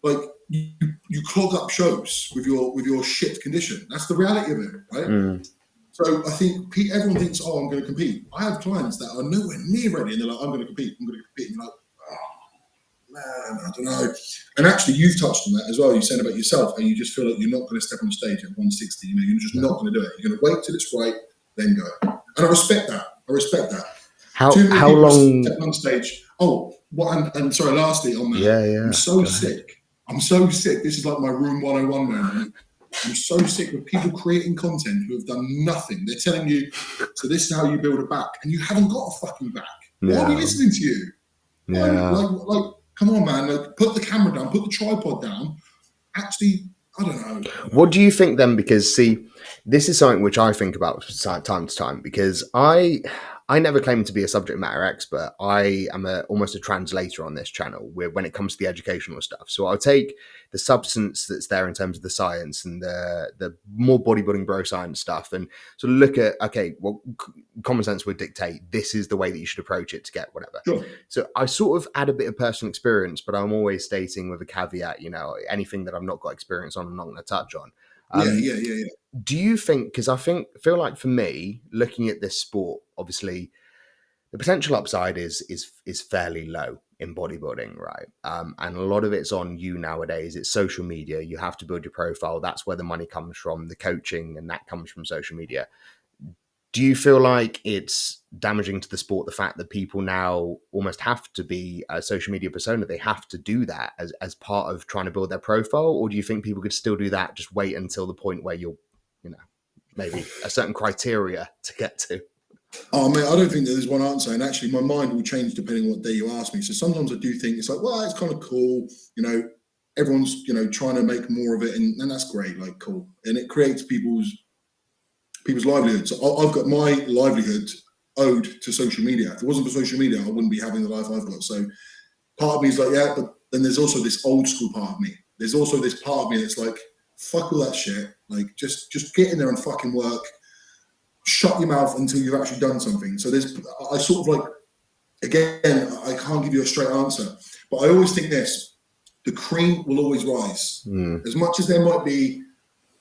like, you clog up shows with your shit condition. That's the reality of it, right? So I think everyone thinks, oh, I'm going to compete. I have clients that are nowhere near ready, and they're like, I'm going to compete. And you're like, oh, man, I don't know. And actually, you've touched on that as well. You said about yourself, and you just feel like you're not going to step on stage at 160. You know, you're just not going to do it. You're going to wait till it's right, then go. And I respect that. How long? Step on stage. Oh, what? And sorry, lastly on that. Yeah. I'm so sick. This is like my room 101 moment. I'm so sick of people creating content who have done nothing. They're telling you, so this is how you build a back, and you haven't got a fucking back. Why are we listening to you? Like, come on, man. Like, put the camera down, put the tripod down. Actually, I don't know. What do you think then? Because see, this is something which I think about time to time, because I never claim to be a subject matter expert. I am almost a translator on this channel when it comes to the educational stuff. So I'll take the substance that's there in terms of the science and the more bodybuilding bro science stuff, and sort of look at, okay, well, common sense would dictate this is the way that you should approach it to get whatever. Sure. So I sort of add a bit of personal experience, but I'm always stating with a caveat, you know, anything that I've not got experience on, I'm not going to touch on. Yeah. Do you think, because I feel like for me, looking at this sport, obviously the potential upside is fairly low in bodybuilding, right? And a lot of it's on you nowadays. It's social media. You have to build your profile. That's where the money comes from, the coaching, and that comes from social media. Do you feel like it's damaging to the sport, the fact that people now almost have to be a social media persona? They have to do that as part of trying to build their profile? Or do you think people could still do that, just wait until the point where you're, you know, maybe a certain criteria to get to? Oh, man, I don't think that there's one answer. And actually, my mind will change depending on what day you ask me. So sometimes I do think it's like, well, it's kind of cool. You know, everyone's, you know, trying to make more of it. And that's great, like, cool. And it creates people's livelihood. So I've got my livelihood owed to social media. If it wasn't for social media, I wouldn't be having the life I've got. So part of me is like, yeah, but then there's also this old school part of me. There's also this part of me that's like, fuck all that shit. Like, just get in there and fucking work. Shut your mouth until you've actually done something. So I sort of like, again, I can't give you a straight answer. But I always think this: the cream will always rise. As much as there might be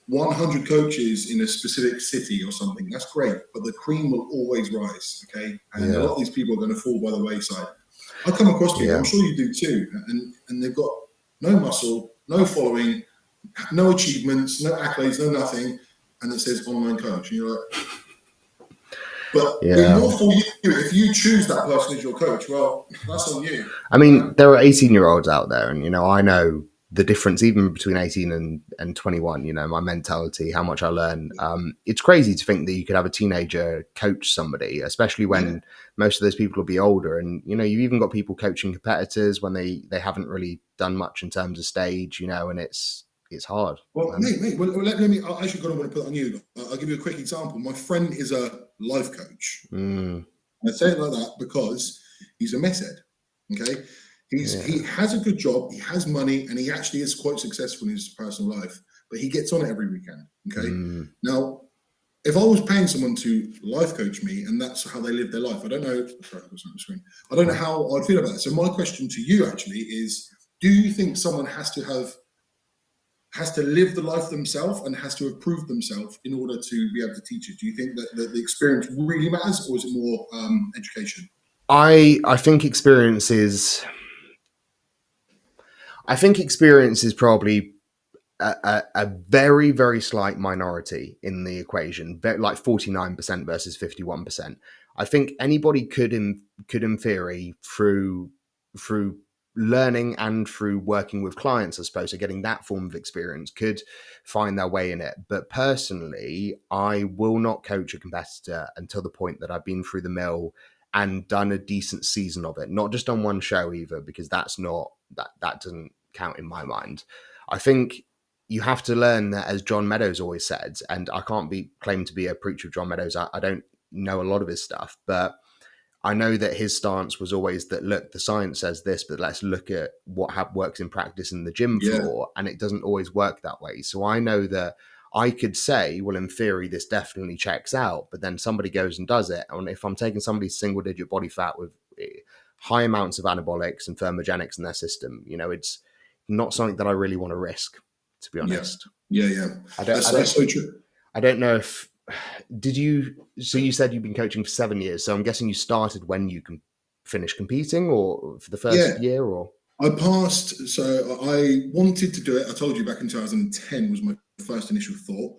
100 coaches in a specific city or something, that's great, but the cream will always rise. Okay, and a lot of these people are going to fall by the wayside. I come across people, I'm sure you do too, and they've got no muscle, no following, no achievements, no accolades, no nothing, and it says online coach. And you're like, but in more for you, if you choose that person as your coach, well, that's on you. I mean, there are 18-year-olds out there, and, you know, I know the difference even between 18 and 21, you know, my mentality, how much I learn. It's crazy to think that you could have a teenager coach somebody, especially when most of those people will be older. And, you know, you've even got people coaching competitors when they haven't really done much in terms of stage, you know, and it's hard. Well, mate, well, let me, I actually got to want to put it on you. I'll give you a quick example. My friend is a life coach. I say it like that because he's a meth head. Okay. He has a good job, he has money, and he actually is quite successful in his personal life, but he gets on it every weekend. Okay. Now, if I was paying someone to life coach me and that's how they live their life, I don't know. Sorry, I was on the screen. I don't know how I'd feel about it. So my question to you actually is, do you think someone has to live the life themselves and has to have proved themselves in order to be able to teach it? Do you think that the experience really matters, or is it more education? I think experience is probably a very, very slight minority in the equation, like 49% versus 51%. I think anybody could in theory, through learning and through working with clients, I suppose, so getting that form of experience, could find their way in it. But personally, I will not coach a competitor until the point that I've been through the mill and done a decent season of it, not just on one show either, because that doesn't count in my mind. I think you have to learn that, as John Meadows always said, and I can't claim to be a preacher of John Meadows. I don't know a lot of his stuff, but I know that his stance was always that, look, the science says this, but let's look at what works in practice in the gym floor, and it doesn't always work that way. So I know that I could say, well, in theory, this definitely checks out, but then somebody goes and does it. And if I'm taking somebody's single-digit body fat with high amounts of anabolics and thermogenics in their system, you know, it's not something that I really want to risk, to be honest. Yeah. That's so true. I don't know if, so you said you've been coaching for 7 years, so I'm guessing you started when you can finish competing, or for the first year, or? I passed, so I wanted to do it. I told you back in 2010 was my first initial thought.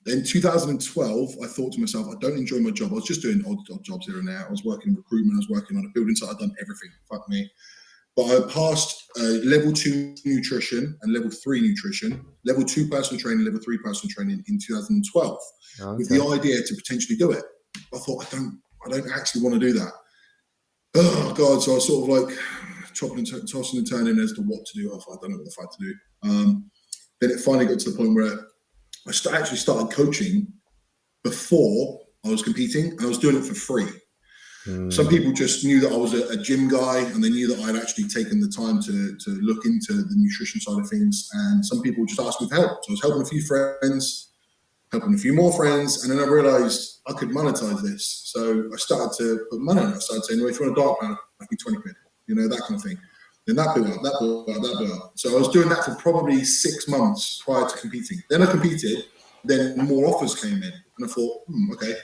Then 2012, I thought to myself, I don't enjoy my job. I was just doing odd jobs here and there. I was working in recruitment. I was working on a building site. I'd done everything. Fuck me. But I passed level 2 nutrition and level 3 nutrition, level 2 personal training, level 3 personal training in 2012, with the idea to potentially do it. I thought, I don't actually want to do that. Oh God! So I was sort of like tossing and turning as to what to do. I don't know what the fuck to do. Then it finally got to the point where I actually started coaching before I was competing, and I was doing it for free. Some people just knew that I was a gym guy, and they knew that I'd actually taken the time to look into the nutrition side of things. And some people just asked me for help. So I was helping a few friends, helping a few more friends, and then I realized I could monetize this. So I started to put money on it. I started saying, well, if you want a dark plan, I'll be 20 quid, you know, that kind of thing. Then that blew up. So I was doing that for probably 6 months prior to competing. Then I competed, then more offers came in, and I thought, okay.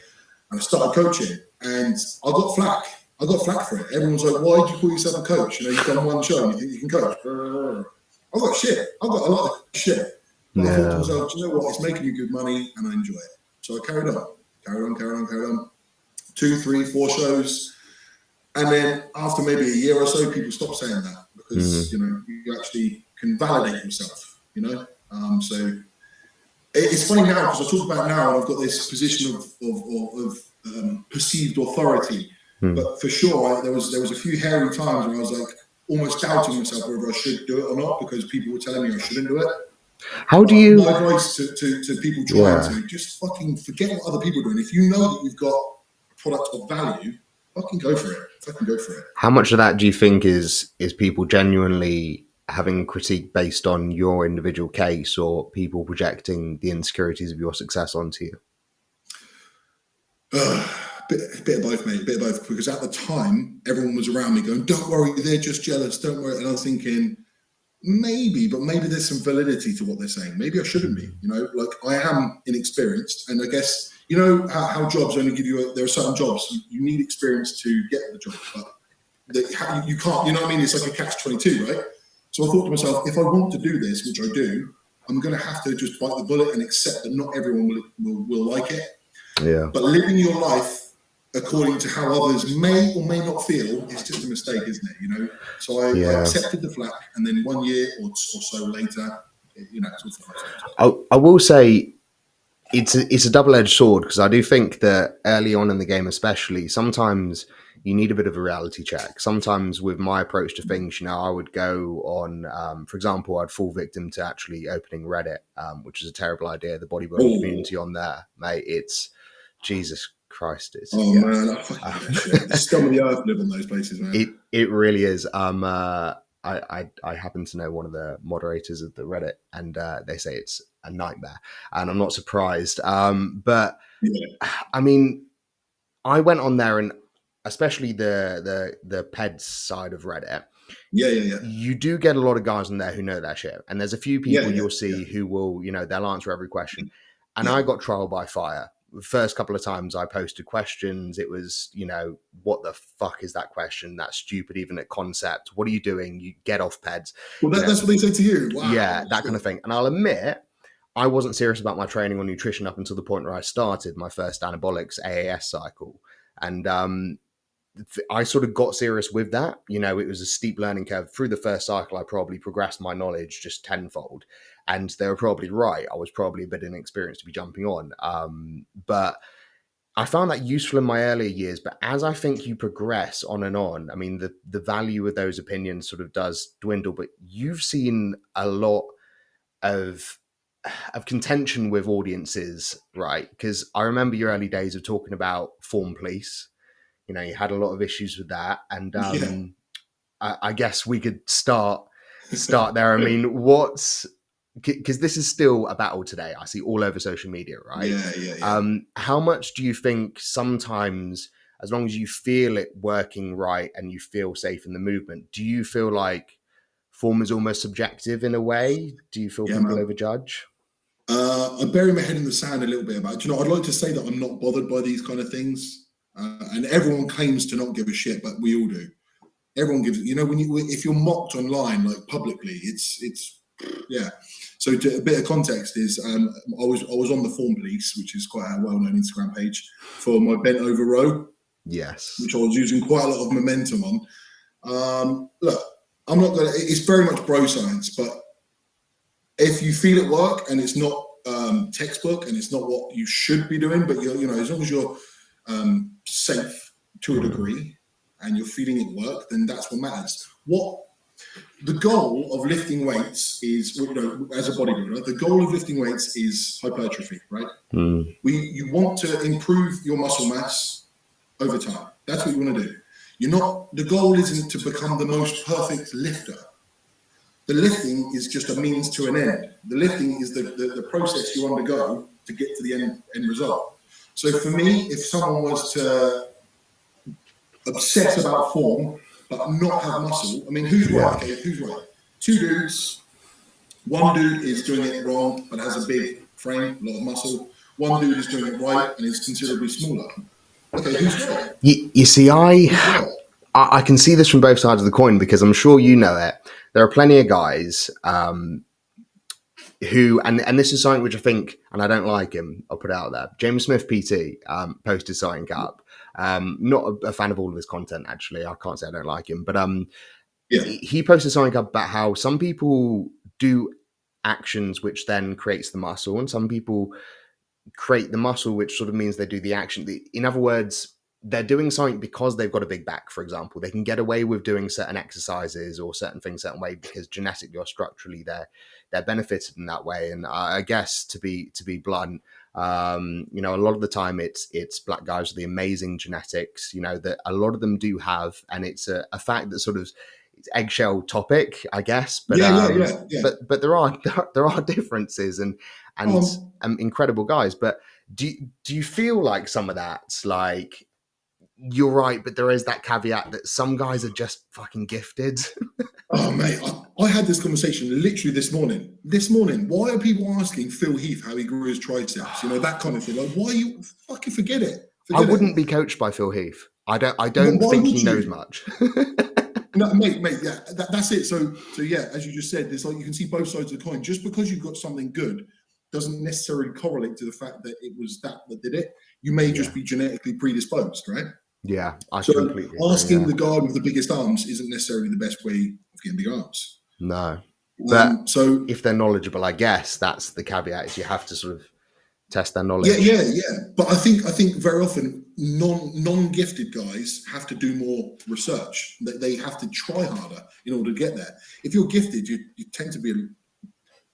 And I started coaching, and I got flack. I got flack for it. Everyone's like, why do you call yourself a coach? You know, you've done one show and you think you can coach. I got shit. I got a lot of shit. But I thought to myself, you know what? It's making me good money and I enjoy it. So I carried on. 2, 3, 4 shows. And then after maybe a year or so, people stopped saying that because, you know, you actually can validate yourself, you know? So it's funny now because I talk about now, I've got this position of perceived authority. But for sure, there was a few hairy times where I was like almost doubting myself whether I should do it or not because people were telling me I shouldn't do it. How do you? My advice to people trying to just fucking forget what other people are doing. If you know that you've got a product of value, fucking go for it. How much of that do you think is people genuinely having critique based on your individual case, or people projecting the insecurities of your success onto you? Bit of both, mate. Bit of both. Because at the time, everyone was around me going, "Don't worry, they're just jealous. Don't worry." And I was thinking, maybe there's some validity to what they're saying. Maybe I shouldn't be. You know, like I am inexperienced, and I guess you know how jobs only give you. There are certain jobs you need experience to get the job, but you can't. You know what I mean? It's like a catch-22, right? So I thought to myself, if I want to do this, which I do, I'm going to have to just bite the bullet and accept that not everyone will like it. Yeah. But living your life according to how others may or may not feel is just a mistake, isn't it? You know. So I accepted the flack, and then 1 year or so later, you know, it's all I will say it's a double-edged sword, because I do think that early on in the game, especially, sometimes you need a bit of a reality check. Sometimes with my approach to things, you know, I would go on, for example, I'd fall victim to actually opening Reddit, which is a terrible idea. The bodybuilding community on there, mate, it's Jesus Christ. It's, man, I fucking hate that shit. The scum of the earth live on those places, man. It really is. I happen to know one of the moderators of the Reddit, and they say it's a nightmare, and I'm not surprised. But I mean, I went on there, and especially the PEDs side of Reddit. You do get a lot of guys on there who know their shit, and there's a few people you'll see who will, you know, they'll answer every question. And I got trial by fire. The first couple of times I posted questions, it was, you know, what the fuck is that question? That's stupid, even at concept. What are you doing? You get off PEDs. Well, that's what they say to you. Wow. Yeah, that kind of thing. And I'll admit, I wasn't serious about my training or nutrition up until the point where I started my first anabolics AAS cycle. And I sort of got serious with that. You know, it was a steep learning curve. Through the first cycle, I probably progressed my knowledge just tenfold. And they were probably right. I was probably a bit inexperienced to be jumping on. But I found that useful in my earlier years. But as I think you progress on and on, I mean, the value of those opinions sort of does dwindle. But you've seen a lot of contention with audiences, right? Because I remember your early days of talking about form police. You know, you had a lot of issues with that, and I guess we could start there. I mean, because this is still a battle today. I see all over social media, right? How much do you think sometimes, as long as you feel it working right and you feel safe in the movement, do you feel like form is almost subjective in a way? Do you feel people overjudge? I bury my head in the sand a little bit about it. You know, I'd like to say that I'm not bothered by these kind of things. And everyone claims to not give a shit, but we all do. Everyone gives, you know, if you're mocked online, like publicly, it's So a bit of context is, I was on the Form Police, which is quite a well-known Instagram page, for my bent over row. Yes. Which I was using quite a lot of momentum on. Look, I'm not gonna. It's very much bro science, but if you feel it work and it's not textbook and it's not what you should be doing, but you know, as long as you're safe to a degree and you're feeling it work, then that's what matters. What the goal of lifting weights is, you know, as a bodybuilder, the goal of lifting weights is hypertrophy, right? You want to improve your muscle mass over time. That's what you want to do. The goal isn't to become the most perfect lifter. The lifting is just a means to an end. The lifting is the process you undergo to get to the end result. So for me, if someone was to obsess about form but not have muscle, I mean, who's right? Okay, who's right? Two dudes. One dude is doing it wrong but has a big frame, a lot of muscle. One dude is doing it right and is considerably smaller. Okay, who's right? You see, I can see this from both sides of the coin, because I'm sure you know it. There are plenty of guys who, and this is something which I think, and I don't like him, I'll put it out there. James Smith PT posted something up. Not a fan of all of his content, actually. I can't say I don't like him, but he posted something up about how some people do actions which then creates the muscle, and some people create the muscle which sort of means they do the action. In other words, they're doing something because they've got a big back, for example. They can get away with doing certain exercises or certain things certain way because genetically or structurally they're benefited in that way. And I guess to be blunt, you know, a lot of the time it's black guys with the amazing genetics, you know, that a lot of them do have, and it's a fact that sort of it's eggshell topic, I guess. But but there are differences and incredible guys. But do you feel like some of that's like you're right, but there is that caveat that some guys are just fucking gifted. Oh, mate, I had this conversation literally this morning. Why are people asking Phil Heath how he grew his triceps? You know, that kind of thing. Like, why you fucking forget it? I wouldn't be coached by Phil Heath. I don't think he knows much. No, mate, yeah, that's it. So yeah, as you just said, there's like, you can see both sides of the coin. Just because you've got something good doesn't necessarily correlate to the fact that it was that did it. You may just be genetically predisposed, right? Yeah, so asking the guy with the biggest arms isn't necessarily the best way of getting big arms. No, but so if they're knowledgeable, I guess that's the caveat, is you have to sort of test their knowledge. Yeah. But I think very often non-gifted guys have to do more research. They have to try harder in order to get there. If you're gifted, you tend to be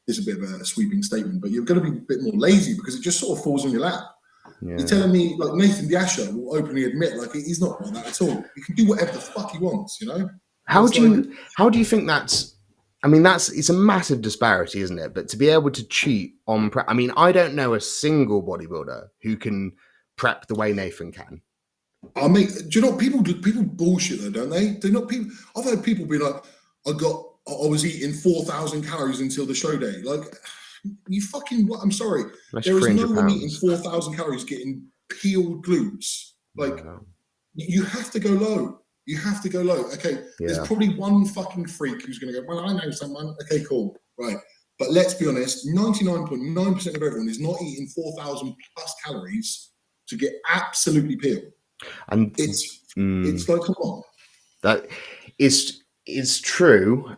it's a bit of a sweeping statement, but you're going to be a bit more lazy because it just sort of falls on your lap. Yeah. You're telling me, like, Nathan Biasha will openly admit, like, he's not like that at all. He can do whatever the fuck he wants, you know? How do you think that's, I mean, it's a massive disparity, isn't it? But to be able to cheat on prep, I mean, I don't know a single bodybuilder who can prep the way Nathan can. I mean, do you know, people bullshit though, don't they? They're not people. I've heard people be like, I was eating 4,000 calories until the show day. Like, you fucking, I'm sorry. There is no one eating 4,000 calories getting peeled glutes. Like, you have to go low. You have to go low. Okay, there's probably one fucking freak who's going to go, well, I know someone. Okay, cool. Right. But let's be honest, 99.9% of everyone is not eating 4,000 plus calories to get absolutely peeled. And it's like, come on. That is true.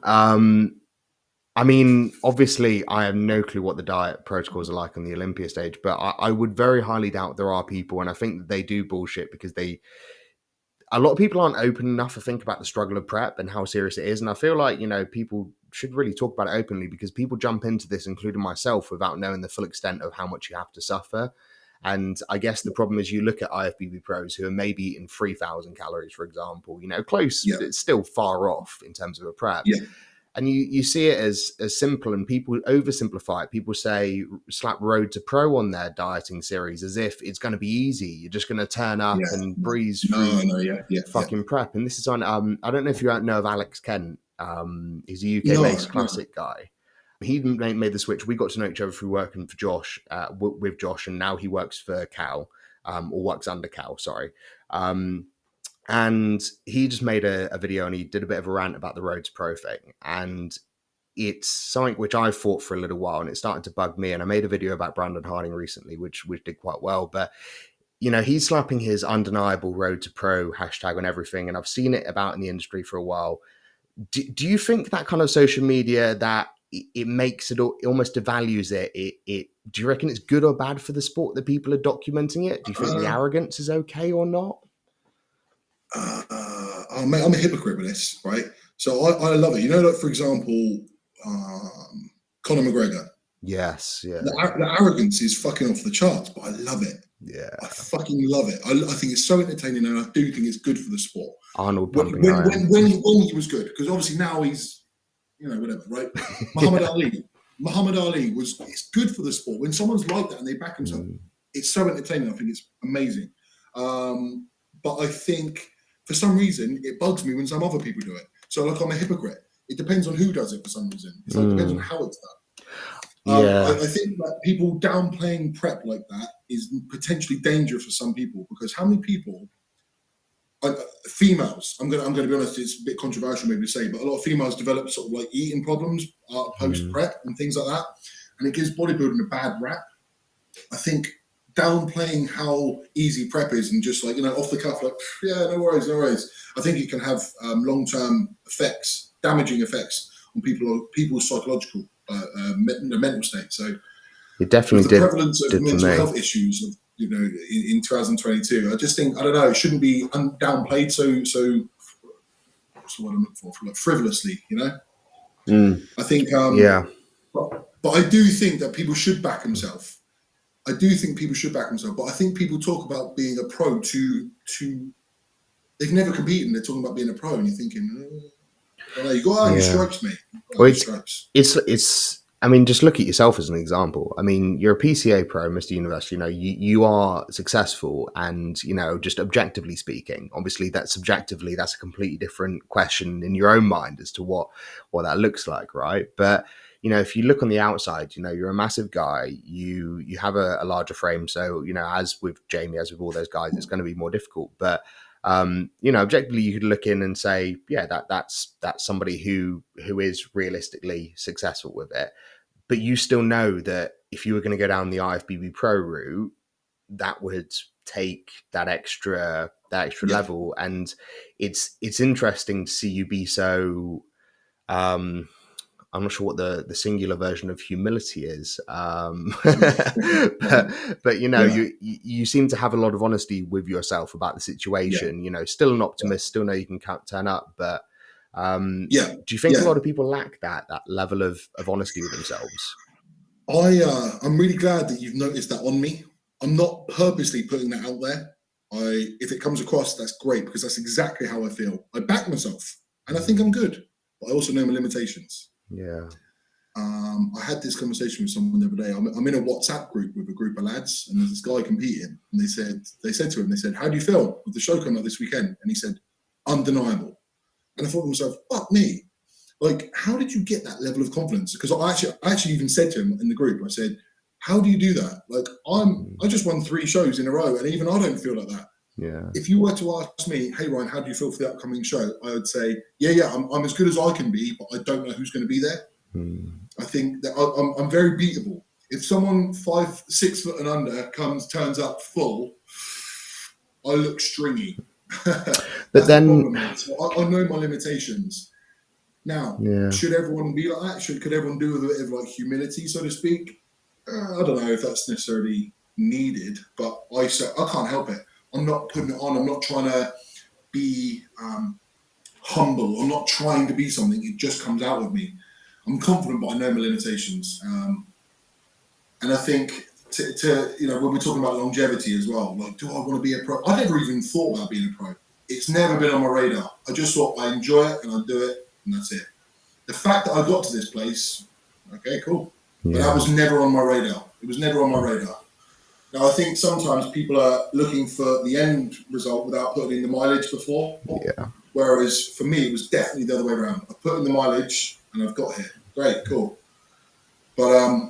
I mean, obviously, I have no clue what the diet protocols are like on the Olympia stage, but I would very highly doubt there are people, and I think that they do bullshit because a lot of people aren't open enough to think about the struggle of prep and how serious it is. And I feel like, you know, people should really talk about it openly because people jump into this, including myself, without knowing the full extent of how much you have to suffer. And I guess the problem is you look at IFBB pros who are maybe eating 3,000 calories, for example, you know, close, but it's still far off in terms of a prep. Yeah. And you see it as simple, and people oversimplify it. People say slap Road to Pro on their dieting series as if it's going to be easy. You're just going to turn up and breeze through prep. And this is on, I don't know if you know of Alex Kent. He's a UK-based classic guy. He made the switch. We got to know each other through working for Josh, with Josh, and now he works for Cal, or works under Cal, sorry. And he just made a video and he did a bit of a rant about the Road to Pro thing. And it's something which I fought for a little while and it started to bug me. And I made a video about Brandon Harding recently, which did quite well. But, you know, he's slapping his undeniable Road to Pro hashtag on everything. And I've seen it about in the industry for a while. Do you think that kind of social media, that it makes it almost devalues it? Do you reckon it's good or bad for the sport that people are documenting it? Do you think the arrogance is okay or not? Mate, I'm a hypocrite with this, right? So I love it. You know, like, for example, Conor McGregor. Yes, yeah. The arrogance is fucking off the charts, but I love it. Yeah. I fucking love it. I think it's so entertaining and I do think it's good for the sport. Arnold when he was good, because obviously now he's, you know, whatever, right? Muhammad Ali it's good for the sport. When someone's like that and they back himself, it's so entertaining. I think it's amazing. But I think for some reason it bugs me when some other people do it. So like, I'm a hypocrite. It depends on who does it for some reason. It's like, it depends on how it's done. I think that people downplaying prep like that is potentially dangerous for some people, because how many people, females, I'm gonna be honest, it's a bit controversial maybe to say, but a lot of females develop sort of like eating problems post prep and things like that, and it gives bodybuilding a bad rap. I think downplaying how easy prep is and just like, you know, off the cuff, like, yeah, no worries. I think it can have long-term effects, damaging effects on people's psychological mental state. So it definitely the prevalence of mental health issues of, you know, in 2022, I just think, I don't know, it shouldn't be downplayed so what's the word I'm looking for, like frivolously, you know. I think but I do think that people should back themselves. But I think people talk about being a pro to they've never competed and they're talking about being a pro, and you're thinking, I don't know, you got your stripes, mate. Well, it's I mean, just look at yourself as an example. I mean, you're a PCA Pro, Mr. Universe. You know, you are successful, and you know, just objectively speaking, obviously, that subjectively, that's a completely different question in your own mind as to what that looks like, right? But you know, if you look on the outside, you know, you're a massive guy. You have a larger frame, so you know, as with Jamie, as with all those guys, it's going to be more difficult. But you know, objectively, you could look in and say, yeah, that's somebody who is realistically successful with it. But you still know that if you were going to go down the IFBB Pro route, that would take that extra level. And it's interesting to see you be so. I'm not sure what the singular version of humility is, but you know, you seem to have a lot of honesty with yourself about the situation. You know, still an optimist, still know you can turn up, but do you think a lot of people lack that level of honesty with themselves? I'm really glad that you've noticed that on me. I'm not purposely putting that out there. If it comes across, that's great, because that's exactly how I feel. I back myself, and I think I'm good, but I also know my limitations. Yeah. I had this conversation with someone the other day. I'm in a WhatsApp group with a group of lads, and there's this guy competing, and they said to him, how do you feel with the show coming up this weekend? And he said, undeniable. And I thought to myself, fuck me. Like, how did you get that level of confidence? Because I actually even said to him in the group, I said, how do you do that? Like, I just won 3 shows in a row, and even I don't feel like that. Yeah. If you were to ask me, hey Ryan, how do you feel for the upcoming show? I would say, I'm as good as I can be, but I don't know who's going to be there. I think that I'm very beatable. If someone 5-6 foot and under turns up full, I look stringy. But then so I know my limitations. Now, should everyone be like that? Could everyone do with a bit of like humility, so to speak? I don't know if that's necessarily needed, but I can't help it. I'm not putting it on. I'm not trying to be humble. I'm not trying to be something. It just comes out of me. I'm confident, but I know my limitations. And I think to you know, when we're talking about longevity as well, like, do I want to be a pro? I never even thought about being a pro. It's never been on my radar. I just thought I enjoy it and I do it, and that's it. The fact that I got to this place, okay, cool. But that was never on my radar. It was never on my radar. Now, I think sometimes people are looking for the end result without putting in the mileage before. Yeah. Whereas for me, it was definitely the other way around. I put in the mileage and I've got here. Great, cool. But I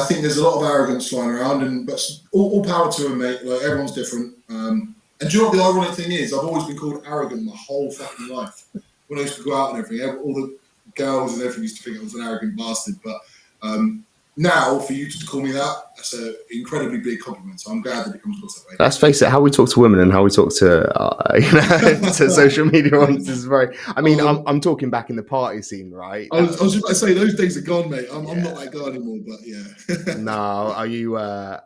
think there's a lot of arrogance flying around, but all power to them, mate. Like, everyone's different. And do you know what the ironic thing is? I've always been called arrogant my whole fucking life. When I used to go out and everything, all the girls and everything used to think I was an arrogant bastard. But now, for you to call me that, that's an incredibly big compliment. So I'm glad that it comes across that way. Let's face it, how we talk to women and how we talk to to social media ones is very. I mean, I'm talking back in the party scene, right? I was just about to say, those days are gone, mate. I'm not that guy anymore, but yeah. No, are you a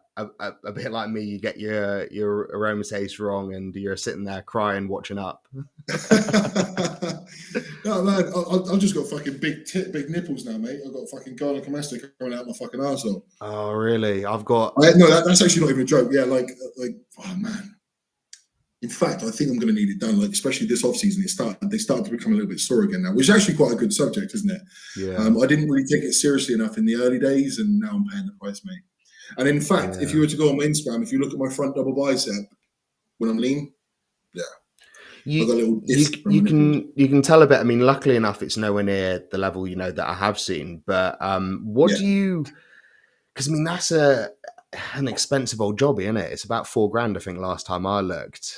bit like me? You get your aromatase wrong, and you're sitting there crying, watching up. No, man, I've just got fucking big nipples now, mate. I've got fucking gynecomastia coming out my fucking arsehole. Oh, really? I've got. No, that's actually not even a joke. Yeah, like, oh man. In fact, I think I'm going to need it done. Like, especially this off season, they started to become a little bit sore again now, which is actually quite a good subject, isn't it? Yeah. I didn't really take it seriously enough in the early days, and now I'm paying the price, mate. And in fact, if you were to go on my Instagram, if you look at my front double bicep when I'm lean, you can tell a bit. I mean, luckily enough, it's nowhere near the level, you know, that I have seen. But what do you? Because I mean, that's an expensive old job, isn't it? It's about $4,000, I think, last time I looked.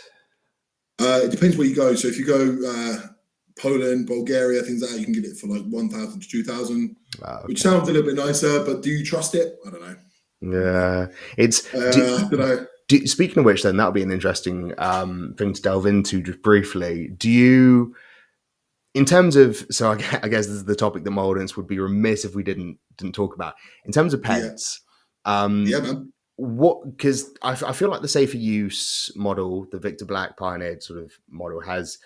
It depends where you go. So if you go Poland, Bulgaria, things like that, you can get it for like 1,000 to 2,000, which sounds a little bit nicer. But do you trust it? I don't know. Yeah, it's. I don't know. Speaking of which, then that'll be an interesting thing to delve into just briefly. Do you, in terms of, so I guess this is the topic that my audience would be remiss if we didn't talk about. In terms of PEDs, man. What? Because I feel like the safer use model, the Victor Black pioneered sort of model, has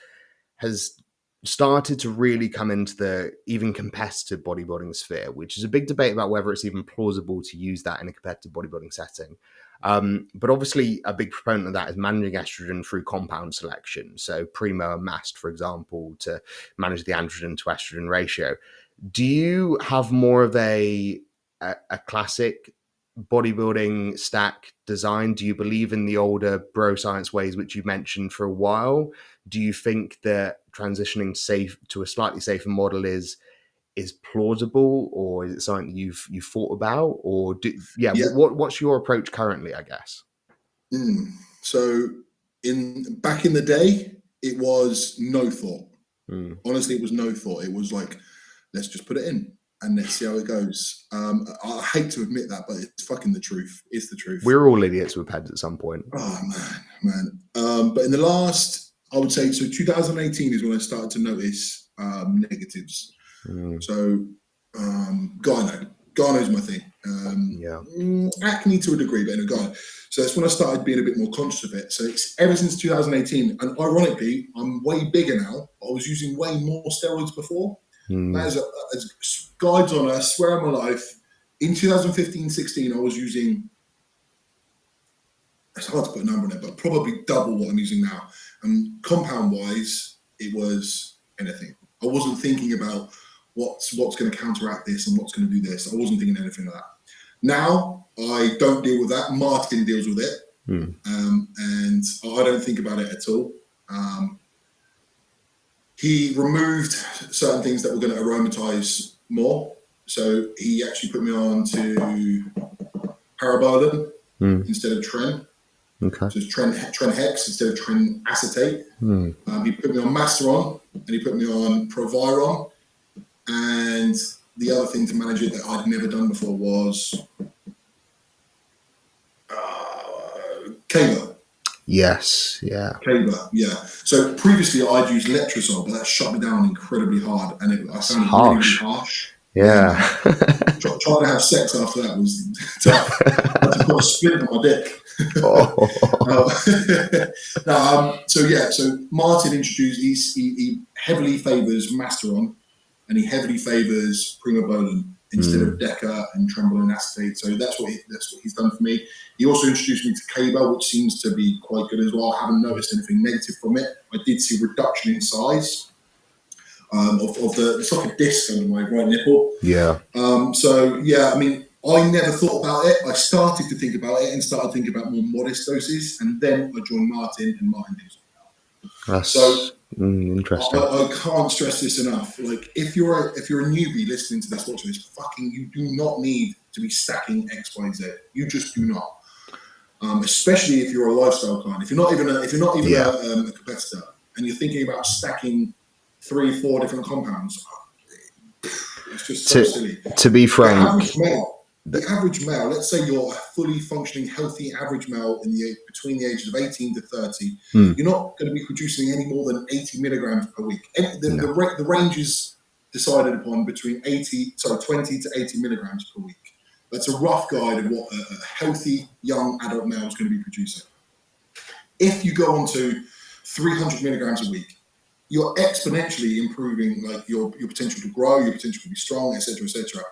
started to really come into the even competitive bodybuilding sphere, which is a big debate about whether it's even plausible to use that in a competitive bodybuilding setting. But obviously a big proponent of that is managing estrogen through compound selection. So Primo and Mast, for example, to manage the androgen to estrogen ratio. Do you have more of a classic bodybuilding stack design? Do you believe in the older bro science ways, which you mentioned for a while? Do you think that transitioning safe to a slightly safer model is plausible, or is it something you've thought about? Or Yeah. what's your approach currently, I guess? So back in the day, it was no thought. Honestly, it was no thought. It was like, let's just put it in and let's see how it goes. I hate to admit that, but it's fucking the truth. It's the truth. We're all idiots with PEDs at some point. Oh man. But in the last, I would say, so 2018 is when I started to notice negatives. So Gyno's my thing. Acne to a degree, but in a gyno. So that's when I started being a bit more conscious of it. So it's ever since 2018, and ironically, I'm way bigger now. I was using way more steroids before. As guides on, I swear on my life, in 2015-16, I was using, it's hard to put a number on it, but probably double what I'm using now. And compound-wise, it was anything. I wasn't thinking about what's going to counteract this and what's going to do this. I wasn't thinking anything like that. Now, I don't deal with that. Martin deals with it. And I don't think about it at all. He removed certain things that were going to aromatize more. So he actually put me on to parabolan instead of tren. Okay. So it's tren hex instead of tren acetate. He put me on Masteron and he put me on Proviron. And the other thing to manage it that I'd never done before was Kayla. Yes, yeah. Kayla, yeah. So previously I'd used Letrozole, but that shut me down incredibly hard, and I found it really harsh. Yeah. Trying to have sex after that was tough. I had to put a splint on my dick. So Martin introduced, he heavily favours Masteron, and he heavily favours Primobolan instead of Deca and Trembolone acetate. So that's what he's done for me. He also introduced me to K-Bell, which seems to be quite good as well. I haven't noticed anything negative from it. I did see reduction in size of the, it's like a disc under my right nipple. Yeah. I never thought about it. I started to think about it and started thinking about more modest doses, and then I joined Martin, and Martin did it. Interesting. I can't stress this enough. Like, if you're a newbie listening to this, watching this, you do not need to be stacking X, Y, Z. You just do not. Especially if you're a lifestyle client. If you're not even a competitor, and you're thinking about stacking 3-4 different compounds, it's just so silly. To be frank, the average male, let's say you're a fully functioning, healthy average male between the ages of 18 to 30, you're not going to be producing any more than 80 milligrams per week. The range is decided upon between 20 to 80 milligrams per week. That's a rough guide of what a healthy young adult male is going to be producing. If you go on to 300 milligrams a week, you're exponentially improving like your potential to grow, your potential to be strong, etc., etc.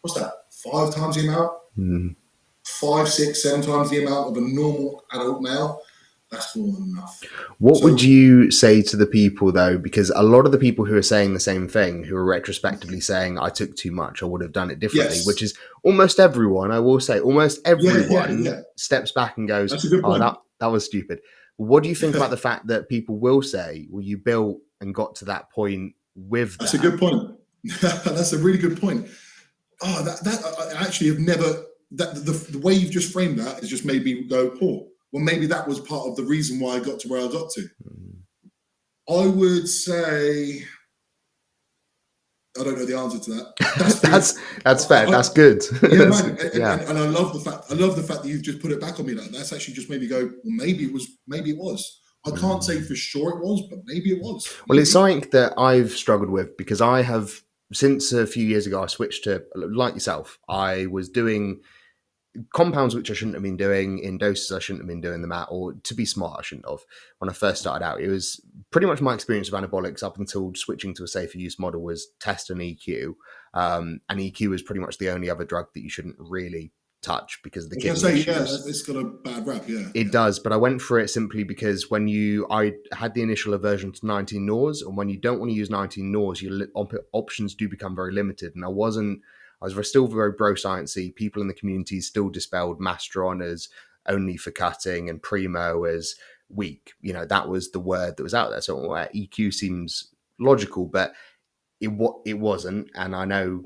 What's that? 5 times the amount? 5, 6, 7 times the amount of a normal adult male? That's more than enough. What would you say to the people, though? Because a lot of the people who are saying the same thing, who are retrospectively saying, I took too much, I would have done it differently, which is almost everyone, I will say, almost everyone steps back and goes, that was stupid. What do you think about the fact that people will say, well, you built and got to that point with That's a good point. That's a really good point. I actually have never, the way you've just framed that has just made me go, well, maybe that was part of the reason why I got to where I got to. I would say, I don't know the answer to that. That's fair. That's good. Yeah, man. And I love the fact that you've just put it back on me. That's actually just made me go, well, maybe it was. I can't say for sure it was, but maybe it was. Well, it's something that I've struggled with because I have, since a few years ago, I switched to, like yourself, I was doing compounds which I shouldn't have been doing in doses I shouldn't have been doing them at, or to be smart I shouldn't have. When I first started out, it was pretty much my experience of anabolics up until switching to a safer use model was test and EQ, and EQ is pretty much the only other drug that you shouldn't really touch because of the I was kidney going to say, issues. yeah, it's got a bad rap, yeah. It does, but I went for it simply because I had the initial aversion to 19 Nors, and when you don't want to use 19 Nors, your options do become very limited. And I was still very bro sciencey. People in the community still dispelled Mastron as only for cutting and Primo as weak. You know, that was the word that was out there. So EQ seems logical, but it wasn't. And I know.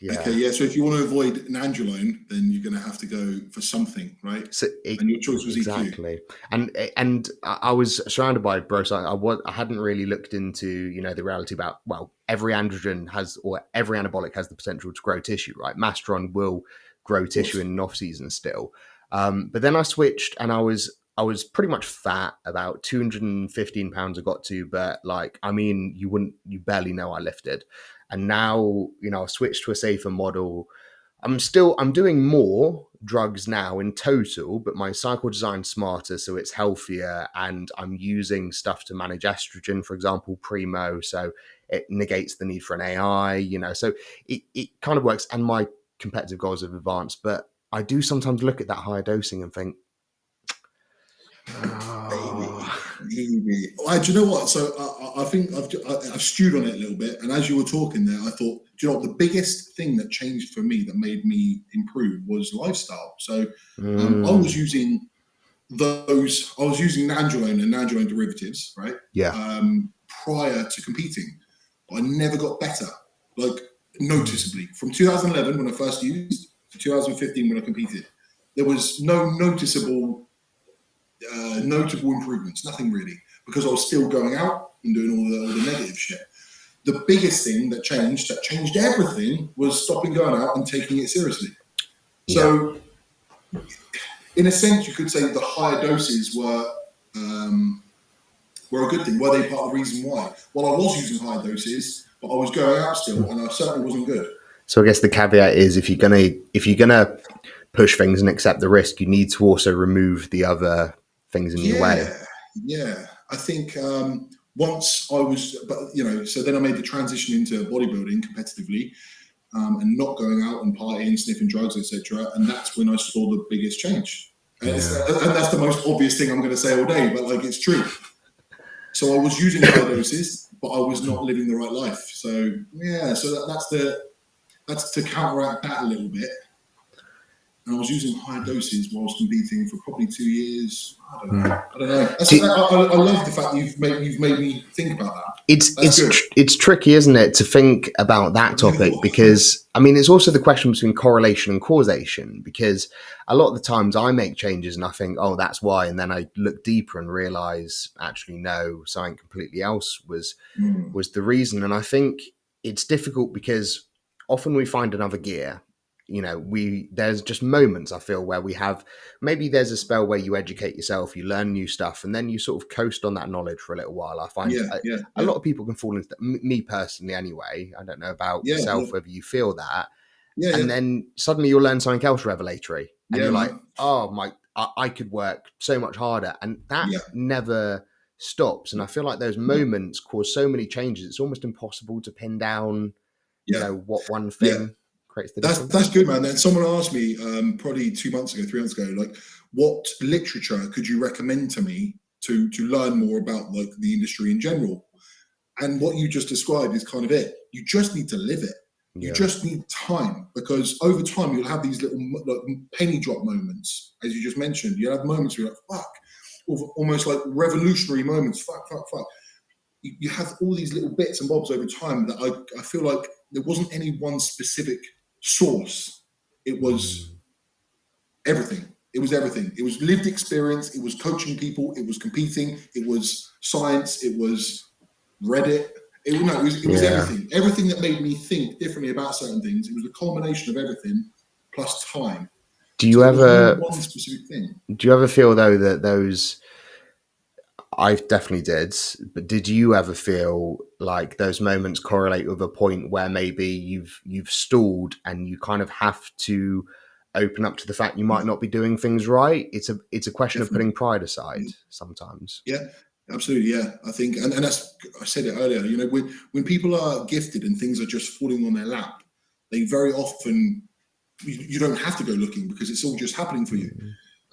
Yeah. Okay, yeah. So if you want to avoid nandrolone, then you're going to have to go for something, right? So and your choice was exactly. EQ. And I was surrounded by bro science. I hadn't really looked into, you know, the reality about, well, every androgen has, or every anabolic has the potential to grow tissue, right? Mastron will grow tissue in an off season still. But then I switched, and I was pretty much fat, about 215 pounds I got to, but like, I mean, you barely know I lifted. And now, you know, I've switched to a safer model. I'm doing more drugs now in total, but my cycle design's smarter, so it's healthier, and I'm using stuff to manage estrogen, for example, Primo, so it negates the need for an AI, you know, so it kind of works, and my competitive goals have advanced, but I do sometimes look at that higher dosing and think, Maybe. Do you know what? So I think I've stewed on it a little bit, and as you were talking there, I thought, do you know what, the biggest thing that changed for me, that made me improve, was lifestyle. So I was using nandrolone and nandrolone derivatives, right? Yeah. Prior to competing, but I never got better, like noticeably. From 2011 when I first used to 2015 when I competed, there was no notable improvements, nothing really, because I was still going out and doing all the negative shit. The biggest thing that changed everything, was stopping going out and taking it seriously. So in a sense, you could say the higher doses were a good thing. Were they part of the reason why? Well, I was using higher doses, but I was going out still, and I certainly wasn't good. So I guess the caveat is, if you're gonna push things and accept the risk, you need to also remove the other things in your way. Yeah, I think once I was, but you know, so then I made the transition into bodybuilding competitively, and not going out and partying, sniffing drugs, etc. And that's when I saw the biggest change. And that's the most obvious thing I'm going to say all day, but like, it's true. So I was using high doses, but I was not living the right life. So yeah, so that's to counteract that a little bit. And I was using higher doses whilst competing for probably 2 years. I don't know. I love the fact that you've made me think about that. It's tricky, isn't it, to think about that topic, because I mean, it's also the question between correlation and causation, because a lot of the times I make changes and I think, oh, that's why, and then I look deeper and realize actually no, something completely else was the reason. And I think it's difficult because often we find another gear. You know, there's just moments, I feel, where we have, maybe there's a spell where you educate yourself, you learn new stuff, and then you sort of coast on that knowledge for a little while. I find a lot of people can fall into that. Me personally, anyway. I don't know about yourself, whether you feel that. And then suddenly you'll learn something else revelatory, and you're like, oh I could work so much harder, and that never stops. And I feel like those moments cause so many changes. It's almost impossible to pin down, you know, what one thing. That's good, man. And someone asked me probably 3 months ago, like, what literature could you recommend to me to learn more about like the industry in general? And what you just described is kind of it. You just need to live it. You just need time, because over time you'll have these little like penny drop moments, as you just mentioned. You'll have moments where you're like, fuck, almost like revolutionary moments. Fuck. You have all these little bits and bobs over time that I feel like there wasn't any one specific source. It was everything. It was everything. It was lived experience. It was coaching people. It was competing. It was science. It was Reddit. It was everything. Everything that made me think differently about certain things. It was the culmination of everything plus time. Do you ever one specific thing? Do you ever feel though that those? I definitely did, but did you ever feel like those moments correlate with a point where maybe you've stalled and you kind of have to open up to the fact you might not be doing things right? It's a question of putting pride aside sometimes. Yeah, absolutely. Yeah, I think, and that's, I said it earlier, you know, when people are gifted and things are just falling on their lap, they very often you don't have to go looking because it's all just happening for you.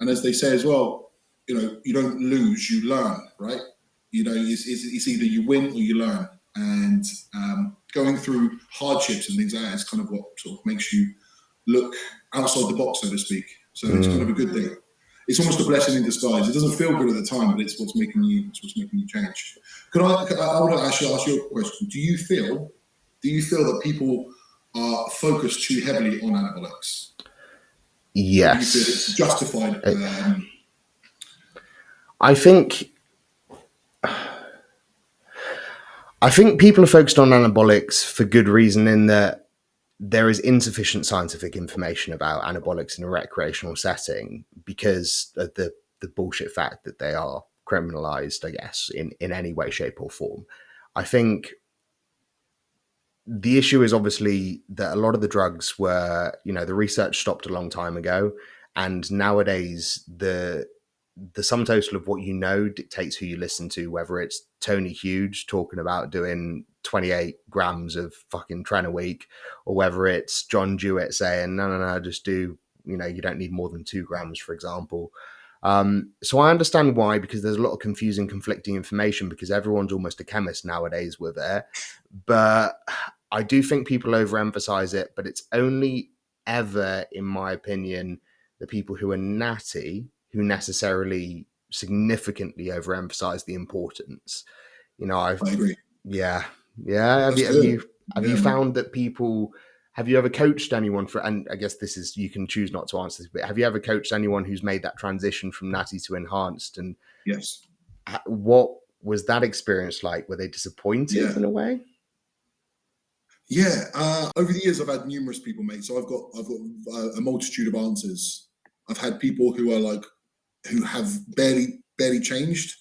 And as they say as well, you don't lose, you learn, right? It's either you win or you learn. And going through hardships and things like that is kind of what sort of makes you look outside the box, so to speak. So it's kind of a good thing. It's almost a blessing in disguise. It doesn't feel good at the time, but it's what's making you change. I want to actually ask you a question. Do you feel that people are focused too heavily on anabolics? Yes. Do you feel it's justified? I think people are focused on anabolics for good reason, in that there is insufficient scientific information about anabolics in a recreational setting because of the bullshit fact that they are criminalized, I guess, in any way, shape or form. I think the issue is obviously that a lot of the drugs were, the research stopped a long time ago. And nowadays, the sum total of what dictates who you listen to, whether it's Tony Hughes talking about doing 28 grams of fucking tren a week, or whether it's John Jewett saying, no, just do, you don't need more than 2 grams, for example. So I understand why, because there's a lot of confusing, conflicting information, because everyone's almost a chemist nowadays with it. But I do think people overemphasize it, but it's only ever, in my opinion, the people who are natty who necessarily significantly overemphasize the importance. I agree. Yeah. Have you found that people? Have you ever coached anyone and I guess this is, you can choose not to answer this, but have you ever coached anyone who's made that transition from natty to enhanced? And yes, what was that experience like? Were they disappointed in a way? Yeah. Over the years, I've had numerous people, mate. So I've got a multitude of answers. I've had people who have barely changed,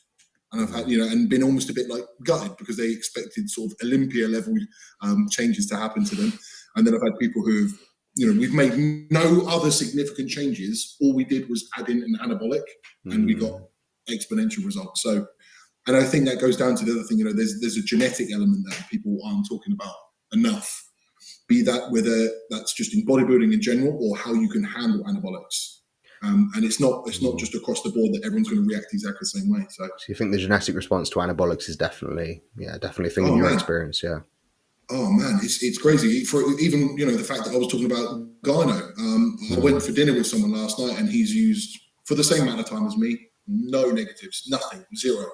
and I've had, and been almost a bit like gutted because they expected sort of Olympia level changes to happen to them. And then I've had people who've, we've made no other significant changes. All we did was add in an anabolic, and we got exponential results. So, and I think that goes down to the other thing. There's a genetic element that people aren't talking about enough. Be that whether that's just in bodybuilding in general or how you can handle anabolics. And it's not just across the board that everyone's going to react exactly the same way. So you think the genetic response to anabolics is definitely a thing in your experience, yeah. Oh man, it's crazy. For even the fact that I was talking about Gyno, I went for dinner with someone last night, and he's used for the same amount of time as me, no negatives, nothing, zero.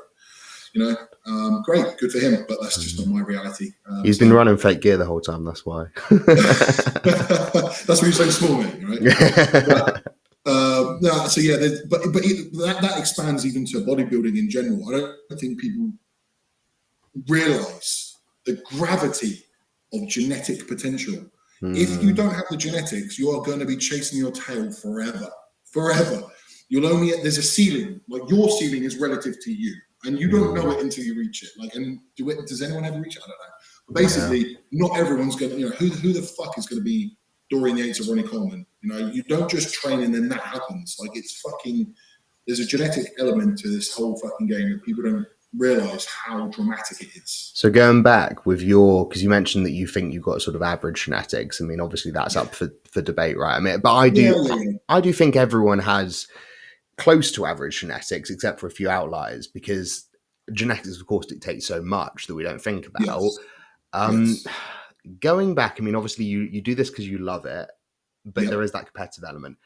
Great, good for him, but that's just not my reality. He's been running fake gear the whole time. That's why. That's why you're so small, mate. Right? That expands even to bodybuilding in general. I don't think people realize the gravity of genetic potential. If you don't have the genetics, you are going to be chasing your tail forever. There's a ceiling. Like, your ceiling is relative to you, and you don't know it until you reach it. Does anyone ever reach it? I don't know. But basically, not everyone's going to, who the fuck is going to be Dorian Yates or Ronnie Coleman? You don't just train and then that happens. Like, there's a genetic element to this whole fucking game that people don't realize how dramatic it is. So going back with because you mentioned that you think you've got sort of average genetics. I mean, obviously that's up for debate, right? I mean, but I do think everyone has close to average genetics, except for a few outliers, because genetics, of course, dictate so much that we don't think about. Yes. Going back, I mean, obviously you do this because you love it, but there is that competitive element.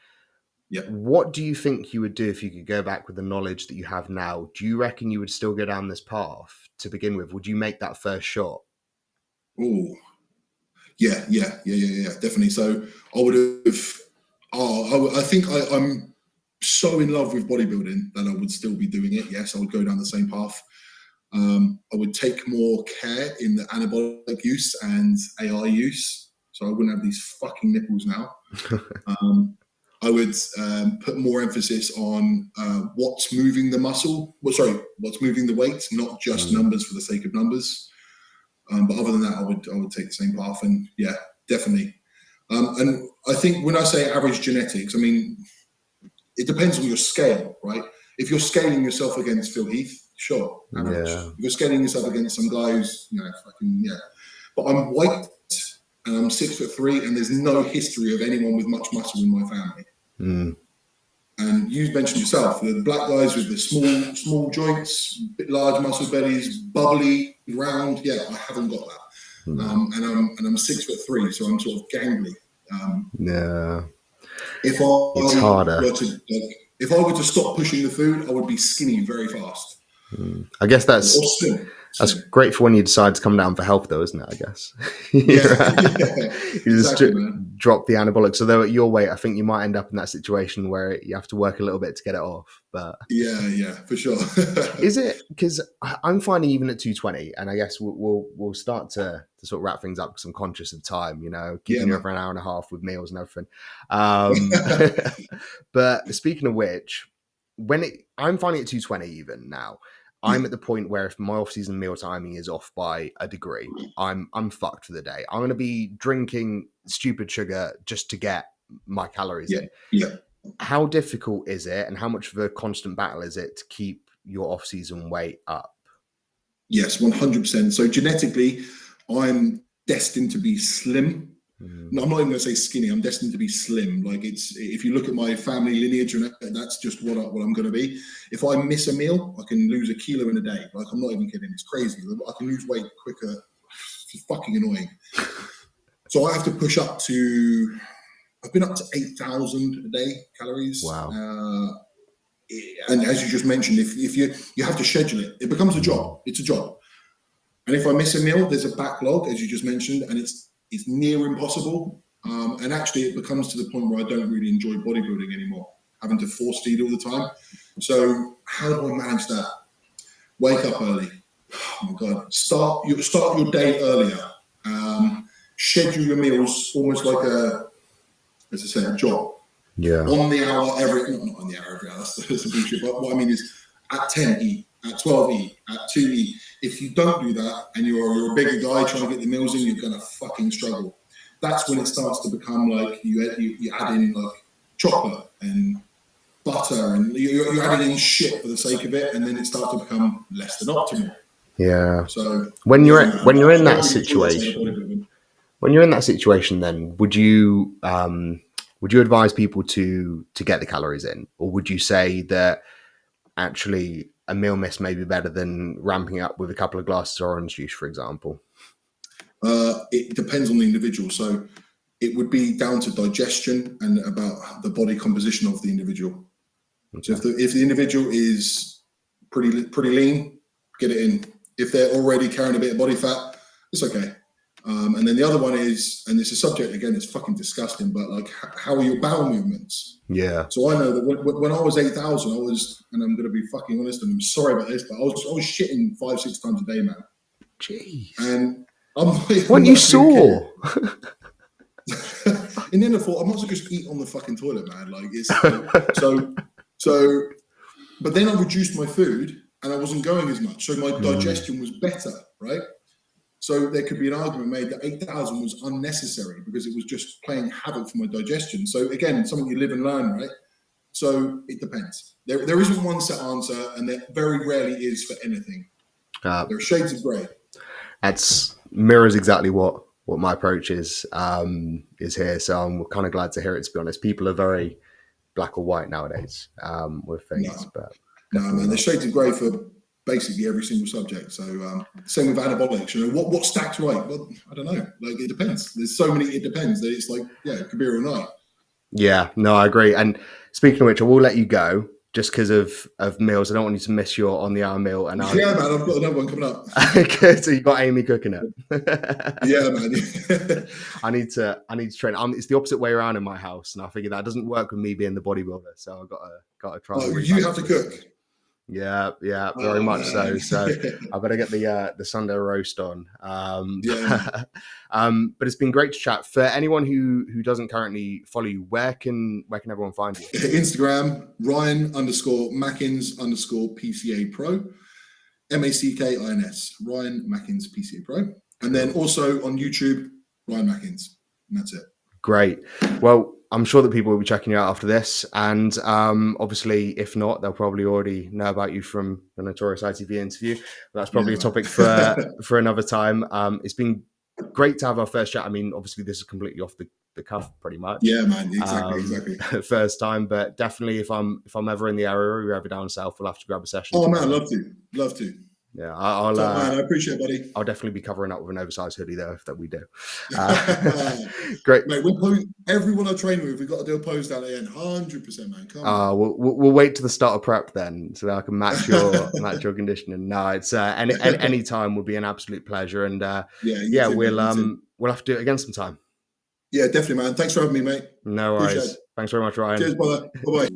Yeah. What do you think you would do if you could go back with the knowledge that you have now? Do you reckon you would still go down this path to begin with? Would you make that first shot? Oh, yeah, definitely. So I would have. I think I'm so in love with bodybuilding that I would still be doing it. Yes, I would go down the same path. I would take more care in the anabolic use and AI use, so I wouldn't have these fucking nipples now. I would put more emphasis on what's moving the muscle. What's moving the weight, not just numbers for the sake of numbers. But other than that, I would take the same path. And yeah, definitely. And I think when I say average genetics, I mean, it depends on your scale, right? If you're scaling yourself against Phil Heath, sure, average. If you're scaling yourself against some guy who's, fucking, yeah. But I'm white and I'm 6'3", and there's no history of anyone with much muscle in my family. Mm. And you mentioned yourself, the black guys with the small joints, bit large muscle bellies, bubbly, round. Yeah, I haven't got that. No. And I'm 6'3", so I'm sort of gangly. Yeah, If it's harder. If I were to stop pushing the food, I would be skinny very fast. I guess that's great for when you decide to come down for health, though, isn't it? I guess. You just drop the anabolic. So though at your weight, I think you might end up in that situation where you have to work a little bit to get it off. But yeah, for sure. Is it because I'm finding even at 220, and I guess we'll start to sort of wrap things up because I'm conscious of time. You know, keeping you over an hour and a half with meals and everything. But speaking of which, I'm finding it 220 even now. I'm at the point where if my off-season meal timing is off by a degree, I'm fucked for the day. I'm going to be drinking stupid sugar just to get my calories in. Yeah. How difficult is it, and how much of a constant battle is it to keep your off-season weight up? Yes, 100%. So genetically, I'm destined to be slim. No, I'm not even going to say skinny. I'm destined to be slim. Like if you look at my family lineage, that's just what I'm going to be. If I miss a meal, I can lose 1 kilo in a day. Like I'm not even kidding. It's crazy. I can lose weight quicker. It's fucking annoying. So I have to push up to. I've been up to 8,000 a day calories. Wow. And as you just mentioned, if you have to schedule it, it becomes a job. It's a job. And if I miss a meal, there's a backlog, as you just mentioned, and it's near impossible. And actually, it becomes to the point where I don't really enjoy bodybuilding anymore, having to force feed all the time. So how do I manage that? Wake up early. Oh my God. Start your day earlier. Schedule your meals almost like a job. Yeah. On the hour not on the hour every hour. That's a bullshit. But what I mean is, at 10 eat, at 12 eat, at 2 eat. If you don't do that and you're a bigger guy trying to get the meals in, you're gonna fucking struggle. That's when it starts to become like you add in like chocolate and butter, and you're adding in shit for the sake of it, and then it starts to become less than optimal. Yeah. So when you're in that situation, then would you advise people to get the calories in, or would you say that actually a meal miss may be better than ramping up with a couple of glasses of orange juice, for example? It depends on the individual. So it would be down to digestion and about the body composition of the individual. Okay. So if the individual is pretty lean, get it in. If they're already carrying a bit of body fat, it's okay. And then the other one is, and it's a subject, again, it's fucking disgusting, but like, how are your bowel movements? Yeah. So I know that when I was 8,000, I was, and I'm going to be fucking honest, and I'm sorry about this, but I was shitting 5-6 times a day, man. Jeez. And I'm like, when you saw. In the end, I thought, I might as well just eat on the fucking toilet, man. Like, it's so, but then I reduced my food and I wasn't going as much. So my digestion was better, right? So there could be an argument made that 8,000 was unnecessary because it was just playing havoc for my digestion. So again, something you live and learn, right? So it depends. There isn't one set answer, and there very rarely is for anything. There are shades of grey. That's mirrors exactly what my approach is here. So I'm kind of glad to hear it, to be honest. People are very black or white nowadays with things. No, man, there's shades of grey for basically every single subject. So same with anabolics. You know, what stacks right? Well, I don't know. Like, it depends. There's so many it depends that it's like, yeah, it could be or not. Yeah, no, I agree. And speaking of which, I will let you go just because of meals. I don't want you to miss your on the hour meal. And yeah, man, I've got another one coming up. Okay, so you got Amy cooking it. Yeah, man. I need to train. It's the opposite way around in my house, and I figured that doesn't work with me being the bodybuilder. So I've got to try. Oh, you have to cook. Yeah, very much so. So I better get the Sunday roast on. But it's been great to chat. For anyone who doesn't currently follow you, where can everyone find you? Instagram, Ryan _Mackins _PCA Pro, MACKINS, Ryan Mackins PCA Pro, and then also on YouTube, Ryan Mackins, and that's it. Great. Well, I'm sure that people will be checking you out after this, and obviously, if not, they'll probably already know about you from the notorious ITV interview. But that's probably a topic for another time. It's been great to have our first chat. I mean, obviously this is completely off the cuff pretty much. Yeah, man, exactly. First time, but definitely if I'm ever in the area or you're ever down south, we'll have to grab a session. Oh man, love to. Yeah, Man, I appreciate it, buddy. I'll definitely be covering up with an oversized hoodie though, if that we do. Great, mate. Everyone I train with, we've got to do a pose down at the end. 100%, man. Come on. We'll wait to the start of prep then, so that I can match your conditioning. No, it's any time would be an absolute pleasure, and we'll have to do it again sometime. Yeah, definitely, man. Thanks for having me, mate. No worries. Thanks very much, Ryan. Cheers, brother. Bye-bye.